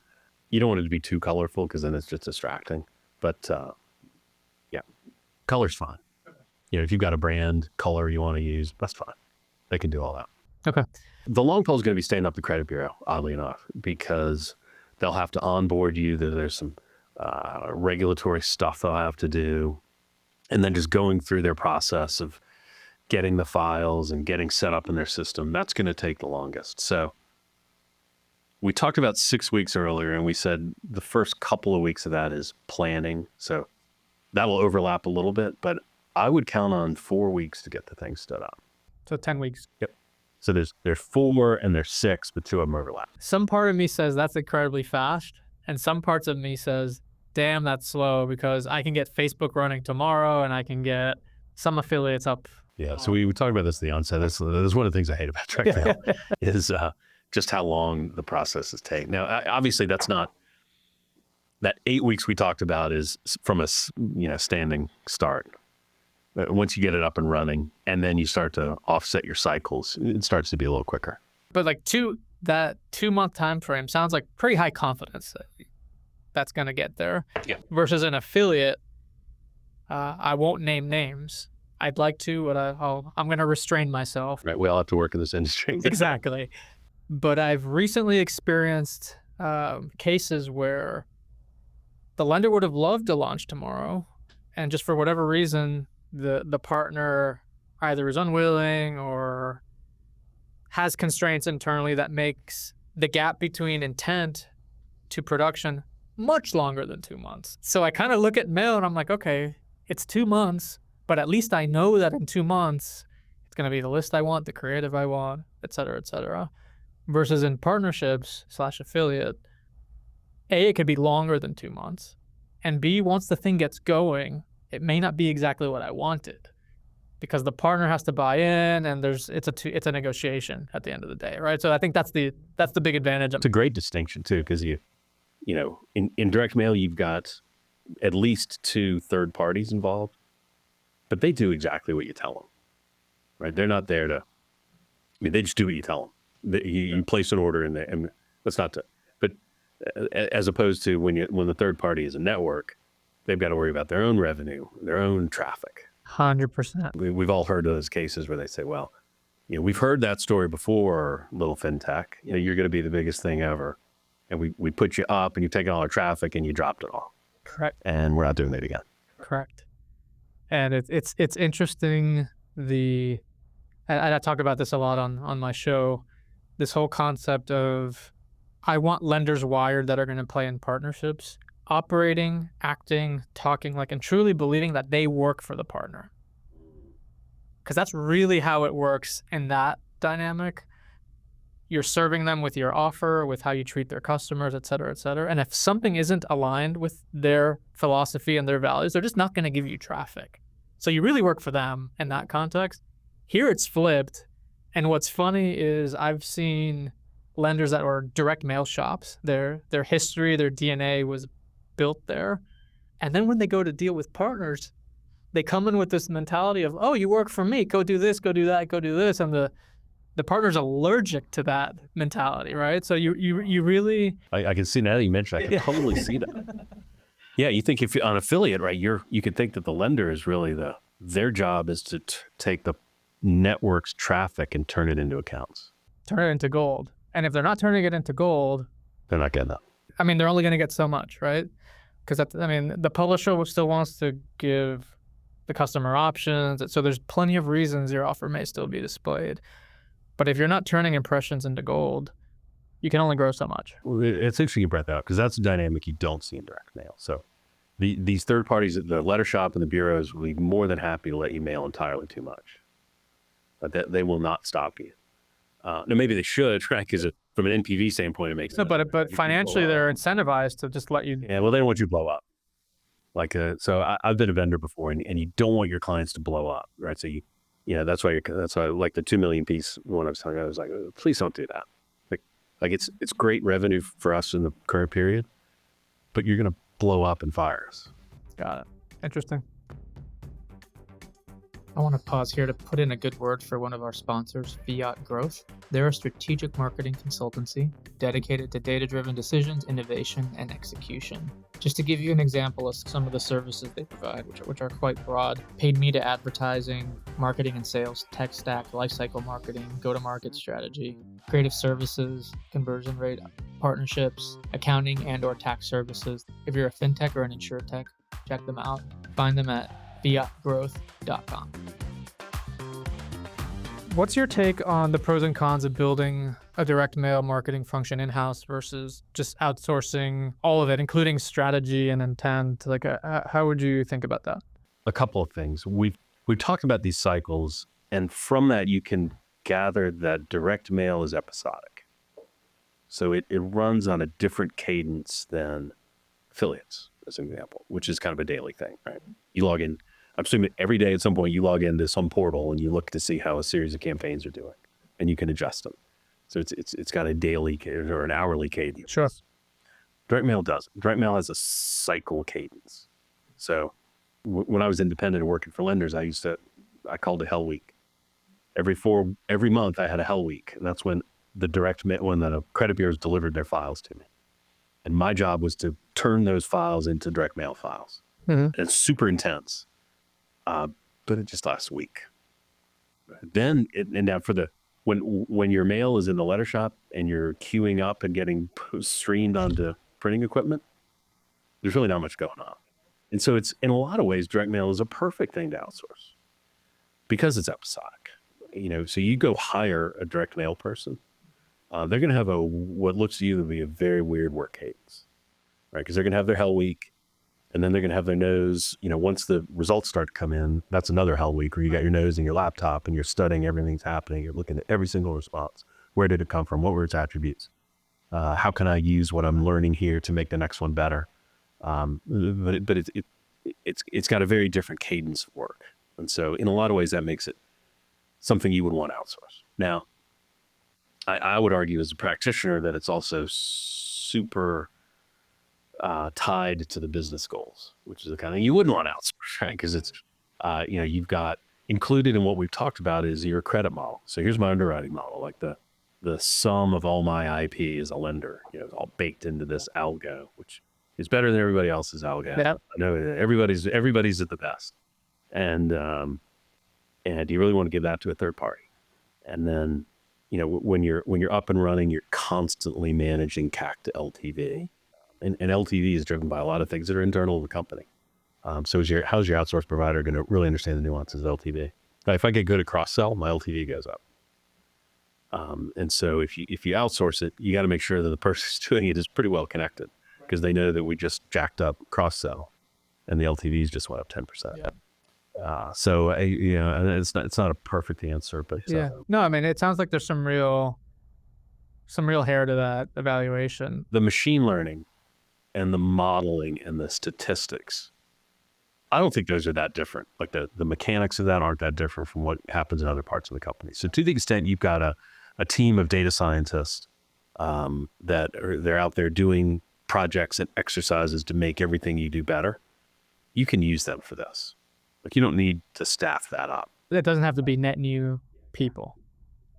You don't want it to be too colorful because then it's just distracting. But color's fine. If you've got a brand color you want to use, that's fine. They can do all that. Okay. The long pole is going to be staying up the credit bureau, oddly enough, because they'll have to onboard you. There's some regulatory stuff they'll have to do. And then just going through their process of getting the files and getting set up in their system, that's going to take the longest. So we talked about 6 weeks earlier, and we said the first couple of weeks of that is planning. So that'll overlap a little bit, but I would count on 4 weeks to get the thing stood up. So 10 weeks. Yep. So there's 4 and there's 6, but 2 of them overlap. Some part of me says that's incredibly fast, and some parts of me says, damn, that's slow because I can get Facebook running tomorrow and I can get some affiliates up. Yeah. So we talked about this at the onset. That's one of the things I hate about direct mail is just how long the processes take. Now, obviously, that's not that 8 weeks we talked about is from a standing start. Once you get it up and running, and then you start to offset your cycles, it starts to be a little quicker. But like that 2 month time frame sounds like pretty high confidence that's going to get there. Yeah. Versus an affiliate, I won't name names. I'd like to, but I'm going to restrain myself. Right. We all have to work in this industry. Exactly. But I've recently experienced cases where the lender would have loved to launch tomorrow, and just for whatever reason, the partner either is unwilling or has constraints internally that makes the gap between intent to production much longer than 2 months. So I kind of look at mail and I'm like, okay, it's 2 months, but at least I know that in 2 months, it's going to be the list I want, the creative I want, et cetera, et cetera. Versus in partnerships / affiliate, A, it could be longer than 2 months. And B, once the thing gets going, it may not be exactly what I wanted because the partner has to buy in and it's a negotiation at the end of the day, right? So I think that's the big advantage. It's a great distinction too, because in direct mail, you've got at least 2 third parties involved, but they do exactly what you tell them, right? They're not there they just do what you tell them. You place an order in there, and that's not to, but as opposed to when the third party is a network, they've got to worry about their own revenue, their own traffic. 100%. We've all heard of those cases where they say, well, we've heard that story before, little fintech. You're going to be the biggest thing ever. And we put you up and you've taken all our traffic and you dropped it all. Correct. And we're not doing that again. Correct. And it's interesting, and I talk about this a lot on my show, this whole concept of I want lenders wired that are going to play in partnerships, operating, acting, talking like, and truly believing that they work for the partner. Because that's really how it works in that dynamic. you're serving them with your offer, with how you treat their customers, et cetera, et cetera. And if something isn't aligned with their philosophy and their values, they're just not going to give you traffic. So you really work for them in that context. Here it's flipped. And what's funny is I've seen lenders that were direct mail shops. Their history, their DNA was built there. And then when they go to deal with partners, they come in with this mentality of, oh, you work for me, go do this, go do that, go do this. And the partner's allergic to that mentality, right? So you really... I can see now that you mentioned, I can totally see that. Yeah, you think if you're an affiliate, right, you could think that the lender is really their job is to take the network's traffic and turn it into accounts. Turn it into gold. And if they're not turning it into gold, they're not getting that. I mean, they're only going to get so much, right? Because the publisher still wants to give the customer options. So there's plenty of reasons your offer may still be displayed. But if you're not turning impressions into gold, you can only grow so much. Well, it's interesting you brought that up because that's a dynamic you don't see in direct mail. So these third parties, the letter shop and the bureaus will be more than happy to let you mail entirely too much. But they will not stop you. Now, maybe they should, right? Because from an NPV standpoint, it makes sense. No, but financially, they're incentivized to just let you... Yeah, well, they don't want you to blow up. So I've been a vendor before, and you don't want your clients to blow up, right? So that's why like the 2 million piece one I was telling you, I was like, please don't do that. Like it's great revenue for us in the current period, but you're gonna blow up in fires. Got it. Interesting. I want to pause here to put in a good word for one of our sponsors, Fiat Growth. They're a strategic marketing consultancy dedicated to data-driven decisions, innovation, and execution. Just to give you an example of some of the services they provide, which are quite broad: paid media advertising, marketing and sales, tech stack, lifecycle marketing, go-to-market strategy, creative services, conversion rate, partnerships, accounting and/or tax services. If you're a fintech or an insurtech, check them out. Find them at fiatgrowth.com. What's your take on the pros and cons of building a direct mail marketing function in-house versus just outsourcing all of it, including strategy and intent? Like, how would you think about that? A couple of things. We've talked about these cycles, and from that you can gather that direct mail is episodic. So it runs on a different cadence than affiliates, as an example, which is kind of a daily thing, right? You log in. I'm assuming every day at some point you log into some portal and you look to see how a series of campaigns are doing, and you can adjust them. So it's got a daily or an hourly cadence. Sure. Direct mail doesn't. Direct mail has a cycle cadence. So when I was independent and working for lenders, I called it Hell Week. Every month I had a Hell Week, and that's when the credit bureaus delivered their files to me, and my job was to turn those files into direct mail files. Mm-hmm. And it's super intense. But it just lasts a week. Then now when your mail is in the letter shop and you're queuing up and getting streamed onto printing equipment, there's really not much going on. And so it's, in a lot of ways, direct mail is a perfect thing to outsource because it's episodic. So you go hire a direct mail person, they're going to have what looks to you to be a very weird work cadence, right? Because they're going to have their Hell Week. And then they're going to have their nose, once the results start to come in, that's another Hell Week where you got your nose in your laptop and you're studying everything's happening. You're looking at every single response. Where did it come from? What were its attributes? How can I use what I'm learning here to make the next one better? But it's got a very different cadence of work. And so in a lot of ways, that makes it something you would want to outsource. Now, I would argue as a practitioner that it's also super tied to the business goals, which is the kind of thing you wouldn't want to outsource, right? Because it's, you've got included in what we've talked about is your credit model. So here's my underwriting model, like the sum of all my IP as a lender, it's all baked into this algo, which is better than everybody else's algo. Yeah. I know everybody's at the best, and you really want to give that to a third party, and then when you're up and running, you're constantly managing CAC to LTV. And LTV is driven by a lot of things that are internal to the company. So how's your outsource provider going to really understand the nuances of LTV? If I get good at cross-sell, my LTV goes up. And so if you outsource it, you got to make sure that the person who's doing it is pretty well connected, because they know that we just jacked up cross-sell and the LTVs just went up 10%. Yeah. So it's not a perfect answer, but yeah. No, I mean, it sounds like there's some real some real hair to that evaluation. The machine learning and the modeling and the statistics, I don't think those are that different. Like the mechanics of that aren't that different from what happens in other parts of the company. So to the extent you've got a team of data scientists they're out there doing projects and exercises to make everything you do better, you can use them for this. Like, you don't need to staff that up. It doesn't have to be net new people.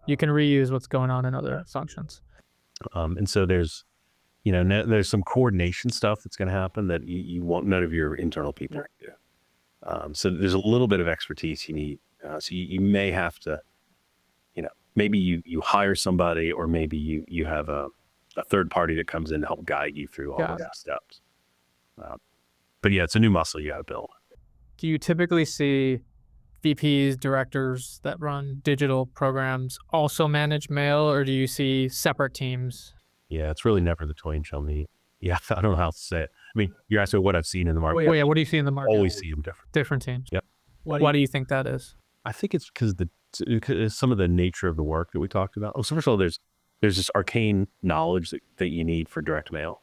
You can reuse what's going on in other functions. And so there's some coordination stuff that's going to happen that you want none of your internal people to do. So there's a little bit of expertise you need. So you may have to, maybe you hire somebody, or maybe you have a third party that comes in to help guide you through all of those steps. But yeah, it's a new muscle you got to build. Do you typically see VPs, directors that run digital programs also manage mail, or do you see separate teams? Yeah, it's really never the twain shall meet. Yeah, I don't know how to say it. I mean, you're asking what I've seen in the market. Well, yeah, what do you see in the market? Always see them different. Different teams. Yep. Why do you think that is? I think it's because some of the nature of the work that we talked about. So first of all, there's this arcane knowledge that you need for direct mail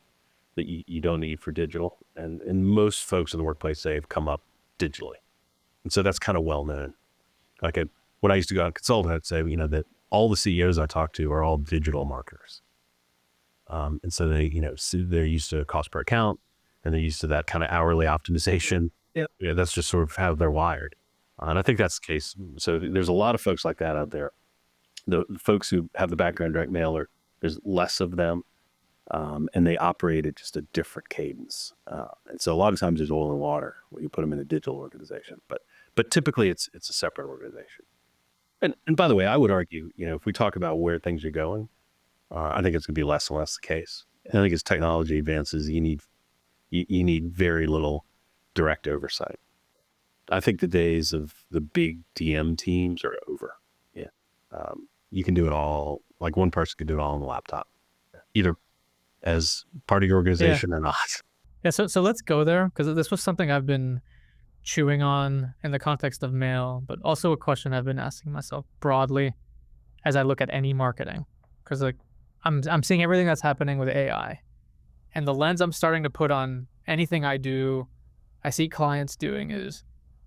that you don't need for digital. And most folks in the workplace, they've come up digitally. And so that's kind of well known. Like when I used to go out and consult, I'd say, that all the CEOs I talk to are all digital marketers. And so they're used to cost per account, and they're used to that kind of hourly optimization. Yeah, that's just sort of how they're wired. And I think that's the case. So there's a lot of folks like that out there. The folks who have the background in direct mail, there's less of them, and they operate at just a different cadence. And so a lot of times there's oil and water when you put them in a digital organization. But typically it's a separate organization. And by the way, I would argue, if we talk about where things are going, I think it's going to be less and less the case. And I think as technology advances, you need very little direct oversight. I think the days of the big DM teams are over. Yeah. You can do it all, like one person can do it all on the laptop, either as part of your organization or not. Yeah, so let's go there, because this was something I've been chewing on in the context of mail, but also a question I've been asking myself broadly as I look at any marketing. Because I'm seeing everything that's happening with AI, and the lens I'm starting to put on anything I do, I see clients doing is,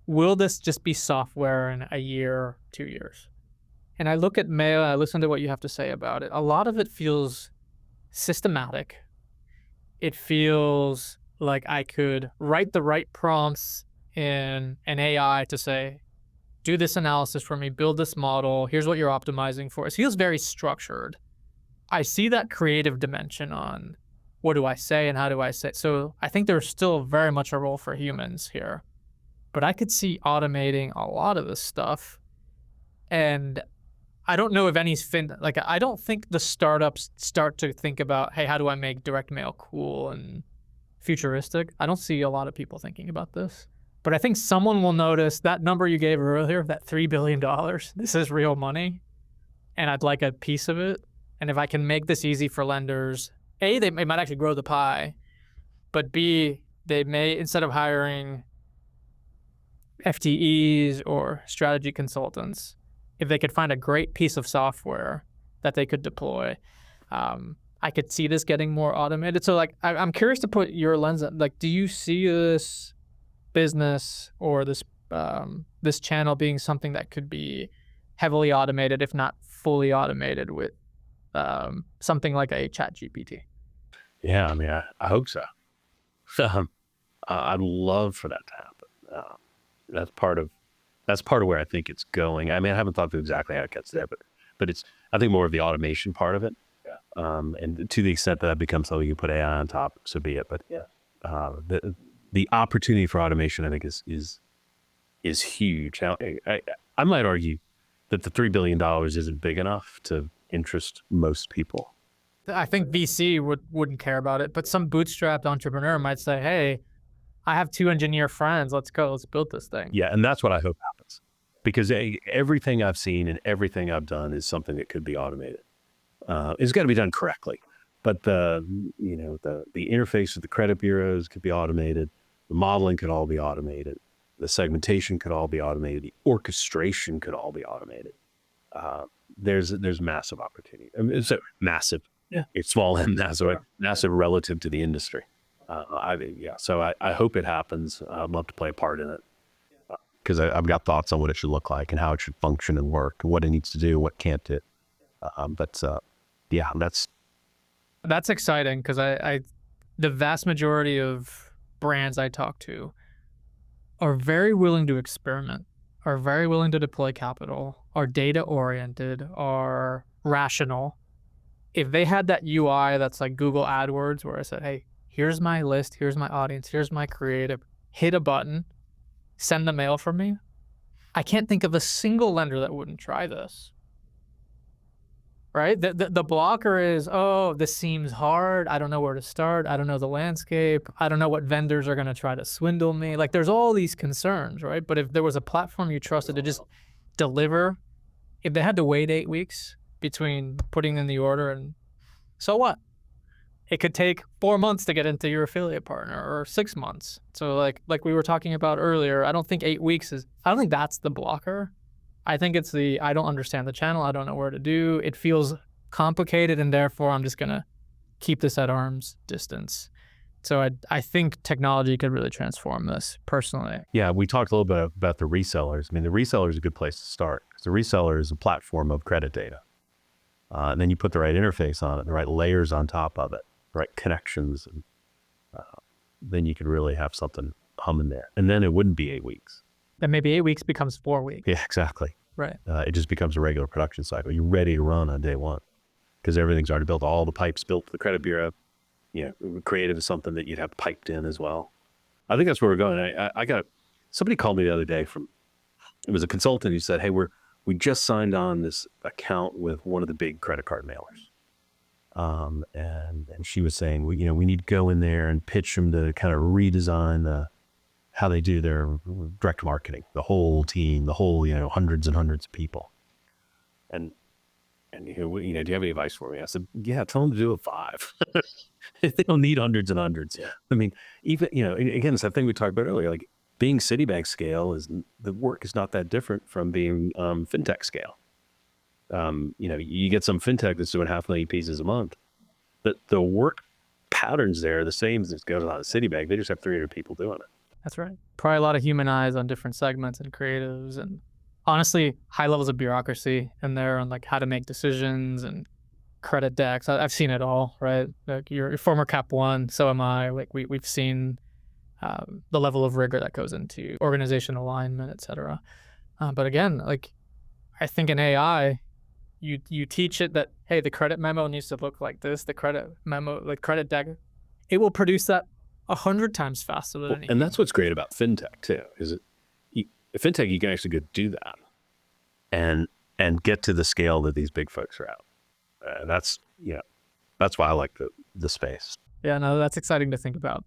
will this just be software in a year, 2 years? And I look at mail, I listen to what you have to say about it. A lot of it feels systematic. It feels like I could write the right prompts in an AI to say, do this analysis for me, build this model, here's what you're optimizing for. It feels very structured. I see that creative dimension on what do I say and how do I say it. So I think there's still very much a role for humans here. But I could see automating a lot of this stuff. And I don't know if I don't think the startups start to think about, hey, how do I make direct mail cool and futuristic? I don't see a lot of people thinking about this. But I think someone will notice that number you gave earlier, that $3 billion, this is real money, and I'd like a piece of it. And if I can make this easy for lenders, A, they might actually grow the pie, but B, they may, instead of hiring FTEs or strategy consultants, if they could find a great piece of software that they could deploy, I could see this getting more automated. So I'm curious to put your lens on, do you see this business or this channel being something that could be heavily automated, if not fully automated, with something like a ChatGPT? Yeah, I mean, I hope so. I'd love for that to happen. That's part of where I think it's going. I mean, I haven't thought through exactly how it gets there, but it's, I think, more of the automation part of it. Yeah. And to the extent that becomes something you put AI on top, so be it. But the opportunity for automation, I think, is huge. Now, I might argue that the $3 billion isn't big enough to interest most people. I think VC wouldn't care about it, but some bootstrapped entrepreneur might say, hey, I have 2 engineer friends. Let's build this thing. Yeah, and that's what I hope happens. Because everything I've seen and everything I've done is something that could be automated. It's got to be done correctly. But the interface with the credit bureaus could be automated. The modeling could all be automated. The segmentation could all be automated. The orchestration could all be automated. there's massive opportunity. I mean, so massive. Yeah. It's small and massive relative to the industry. So I hope it happens. I'd love to play a part in it because I've got thoughts on what it should look like and how it should function and work, and what it needs to do, what can't do. Yeah, That's exciting because the vast majority of brands I talk to are very willing to experiment, are very willing to deploy capital, are data oriented, are rational. If they had that UI that's like Google AdWords, where I said, hey, here's my list, here's my audience, here's my creative, hit a button, send the mail from me, I can't think of a single lender that wouldn't try this. Right? The blocker is, oh, this seems hard. I don't know where to start. I don't know the landscape. I don't know what vendors are going to try to swindle me. Like, there's all these concerns, right? But if there was a platform you trusted to just deliver, if they had to wait 8 weeks between putting in the order and so what? It could take 4 months to get into your affiliate partner, or 6 months. So like we were talking about earlier, I don't think 8 weeks I don't think that's the blocker. I think it's I don't understand the channel. I don't know where to do. It feels complicated, and therefore I'm just going to keep this at arm's distance. So I think technology could really transform this personally. Yeah, we talked a little bit about the resellers. I mean, the reseller is a good place to start because the reseller is a platform of credit data. And then you put the right interface on it, the right layers on top of it, the right connections, and then you could really have something humming there. And then it wouldn't be 8 weeks. Then maybe 8 weeks becomes 4 weeks. Yeah, exactly. Right. It just becomes a regular production cycle. You're ready to run on day one because everything's already built. All the pipes built for the credit bureau. Creative is something that you'd have piped in as well. I think that's where we're going. I got somebody called me the other day it was a consultant who said, hey, we just signed on this account with one of the big credit card mailers. And she was saying, we need to go in there and pitch them to kind of redesign how they do their direct marketing, the whole team, the whole, hundreds and hundreds of people. And do you have any advice for me? I said, yeah, tell them to do it 5. They don't need hundreds and hundreds. Yeah. I mean, even, again, it's that thing we talked about earlier, like being Citibank scale the work is not that different from being fintech scale. You get some fintech that's doing 500,000 pieces a month, but the work patterns there are the same as it goes on at Citibank. They just have 300 people doing it. That's right. Probably a lot of human eyes on different segments and creatives, and honestly, high levels of bureaucracy in there on like how to make decisions and credit decks. I've seen it all, right? Like you're former Cap 1, so am I. Like we've seen the level of rigor that goes into organization alignment, et cetera. But again, like I think in AI, you teach it that, hey, the credit memo needs to look like this, the credit memo, like credit deck, it will produce that 100 times faster than anything. And that's what's great about fintech too, is fintech, you can actually go do that and get to the scale that these big folks are at. That's why I like the space. Yeah, no, that's exciting to think about.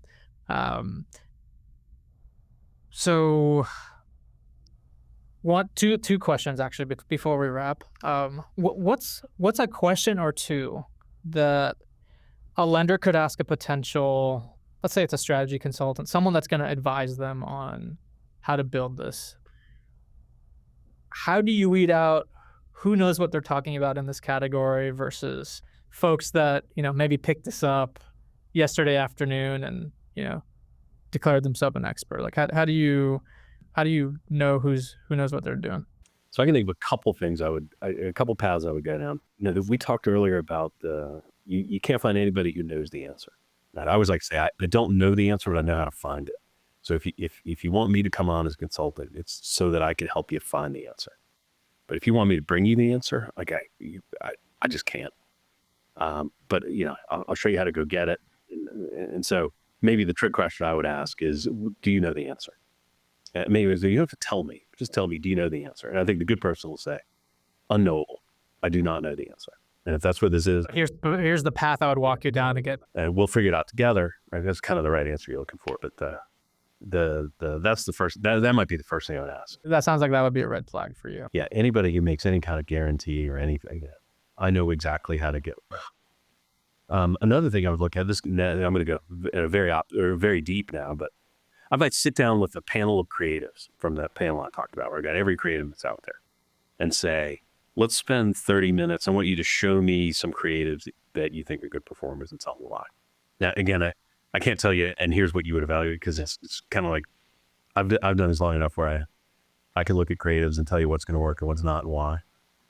So two questions actually before we wrap. What's a question or two that a lender could ask a potential, let's say it's a strategy consultant, someone that's going to advise them on how to build this? How do you weed out who knows what they're talking about in this category versus folks that, maybe picked this up yesterday afternoon and, declared themselves an expert? Like how do you know who knows what they're doing? So I can think of a couple things a couple paths I would go down. We talked earlier about you can't find anybody who knows the answer. And I always like to say, I don't know the answer, but I know how to find it. So if you want me to come on as a consultant, it's so that I can help you find the answer. But if you want me to bring you the answer, like I just can't. But I'll show you how to go get it. And so maybe the trick question I would ask is, do you know the answer? Maybe you don't have to tell me. Just tell me, do you know the answer? And I think the good person will say, unknowable. I do not know the answer. And if that's what this is, here's the path I would walk you down to get. And we'll figure it out together. Right? That's kind of the right answer you're looking for. But that's the first. That might be the first thing I would ask. That sounds like that would be a red flag for you. Yeah. Anybody who makes any kind of guarantee or anything, I know exactly how to get. Another thing I would look at this. I'm going to go very deep now, but I might sit down with a panel of creatives from that panel I talked about, where I got every creative that's out there, and say, let's spend 30 minutes. I want you to show me some creatives that you think are good performers and tell me why. Now, again, I can't tell you, and here's what you would evaluate, because it's kind of like, I've done this long enough where I can look at creatives and tell you what's going to work and what's not and why.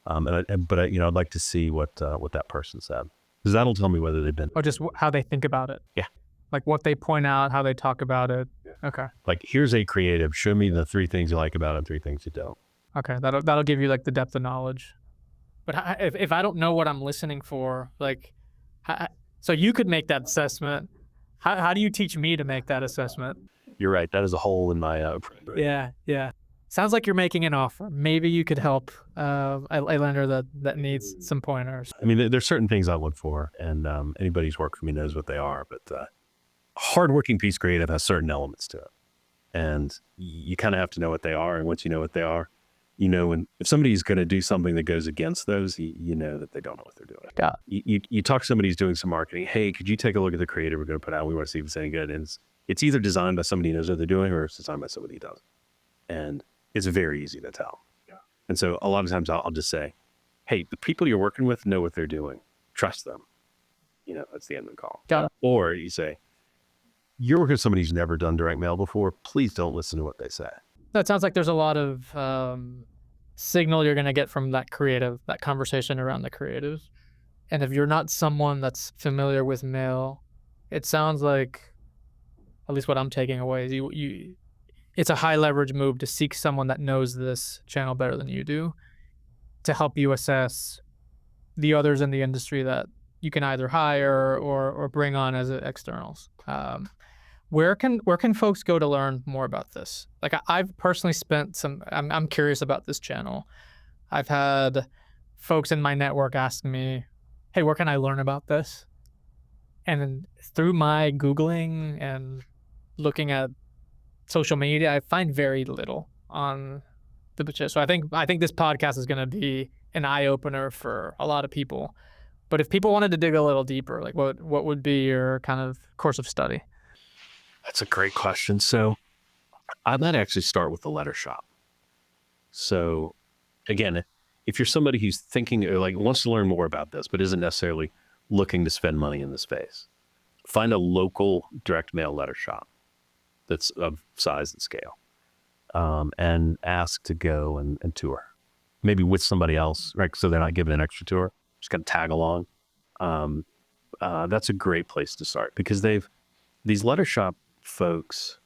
But I'd like to see what that person said, because that'll tell me whether they've been. Or just how they think about it. Yeah. Like what they point out, how they talk about it. Yeah. Okay. Like, here's a creative. Show me the 3 things you like about it and 3 things you don't. Okay. That'll give you like the depth of knowledge. But if I don't know what I'm listening for, like, so you could make that assessment. How do you teach me to make that assessment? You're right. That is a hole in my. Yeah. Yeah. Sounds like you're making an offer. Maybe you could help a lender that needs some pointers. I mean, there's certain things I look for, and anybody who's worked for me knows what they are. But a hardworking piece creative has certain elements to it, and you kind of have to know what they are. And once you know what they are, you know, if somebody's going to do something that goes against those, you know that they don't know what they're doing. Yeah. You talk to somebody who's doing some marketing. Hey, could you take a look at the creative we're going to put out? We want to see if it's any good. And it's either designed by somebody who knows what they're doing, or it's designed by somebody who doesn't. And it's very easy to tell. Yeah. And so a lot of times I'll just say, hey, the people you're working with know what they're doing. Trust them. You know, that's the end of the call. Got it. Or you say, you're working with somebody who's never done direct mail before. Please don't listen to what they say. That sounds like there's a lot of signal you're going to get from that conversation around the creatives. And if you're not someone that's familiar with mail, it sounds like, at least what I'm taking away, is it's a high leverage move to seek someone that knows this channel better than you do to help you assess the others in the industry that you can either hire or bring on as externals. Where can folks go to learn more about this? Like, I've personally spent I'm curious about this channel. I've had folks in my network asking me, hey, where can I learn about this? And through my Googling and looking at social media, I find very little on the budget. So I think this podcast is going to be an eye opener for a lot of people. But if people wanted to dig a little deeper, like what would be your kind of course of study? That's a great question. So I might actually start with the letter shop. So again, if you're somebody who's thinking or like wants to learn more about this, but isn't necessarily looking to spend money in the space, find a local direct mail letter shop that's of size and scale, and ask to go and tour, maybe with somebody else, right? So they're not giving an extra tour, just kind of tag along. That's a great place to start, because these letter shop folks,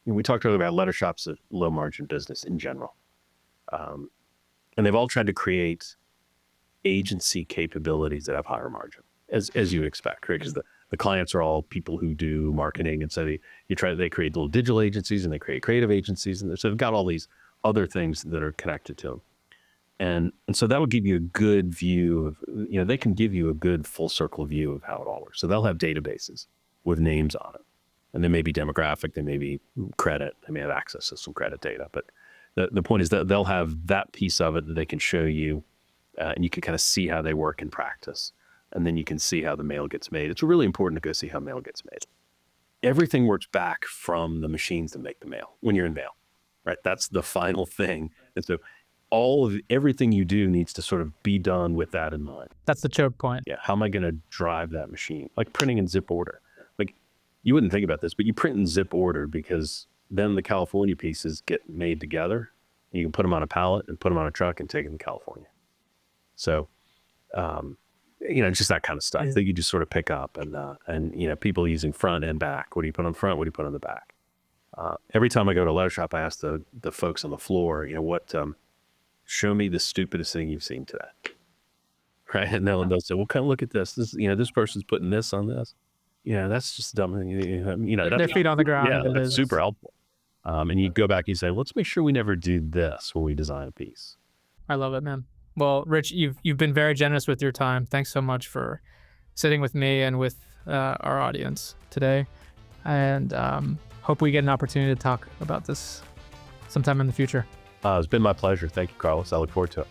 we talked earlier about letter shops, a low margin business in general. And they've all tried to create agency capabilities that have higher margin, as you would expect, right? Because the clients are all people who do marketing, and so they create little digital agencies and they create creative agencies, and so they've got all these other things that are connected to them, and so that would give you a good view of, they can give you a good full circle view of how it all works. So they'll have databases with names on it, and they may be demographic, they may be credit, they may have access to some credit data, but the point is that they'll have that piece of it that they can show you, and you can kind of see how they work in practice. And then you can see how the mail gets made. It's really important to go see how mail gets made. Everything works back from the machines that make the mail when you're in mail, right? That's the final thing. And so everything you do needs to sort of be done with that in mind. That's the choke point. Yeah. How am I going to drive that machine? Like printing in zip order. Like, you wouldn't think about this, but you print in zip order because then the California pieces get made together. And you can put them on a pallet and put them on a truck and take them to California. So, just that kind of stuff that you just sort of pick up, and people using front and back. What do you put on front? What do you put on the back? Every time I go to a letter shop, I ask the folks on the floor, show me the stupidest thing you've seen today, right? And they'll say, well, kind of look at this. This, this person's putting this on this. That's just dumb. Their feet on the ground. Yeah, that's super helpful. And you go back and you say, let's make sure we never do this when we design a piece. I love it, man. Well, Rich, you've been very generous with your time. Thanks so much for sitting with me and with our audience today. And hope we get an opportunity to talk about this sometime in the future. It's been my pleasure. Thank you, Carlos. I look forward to it.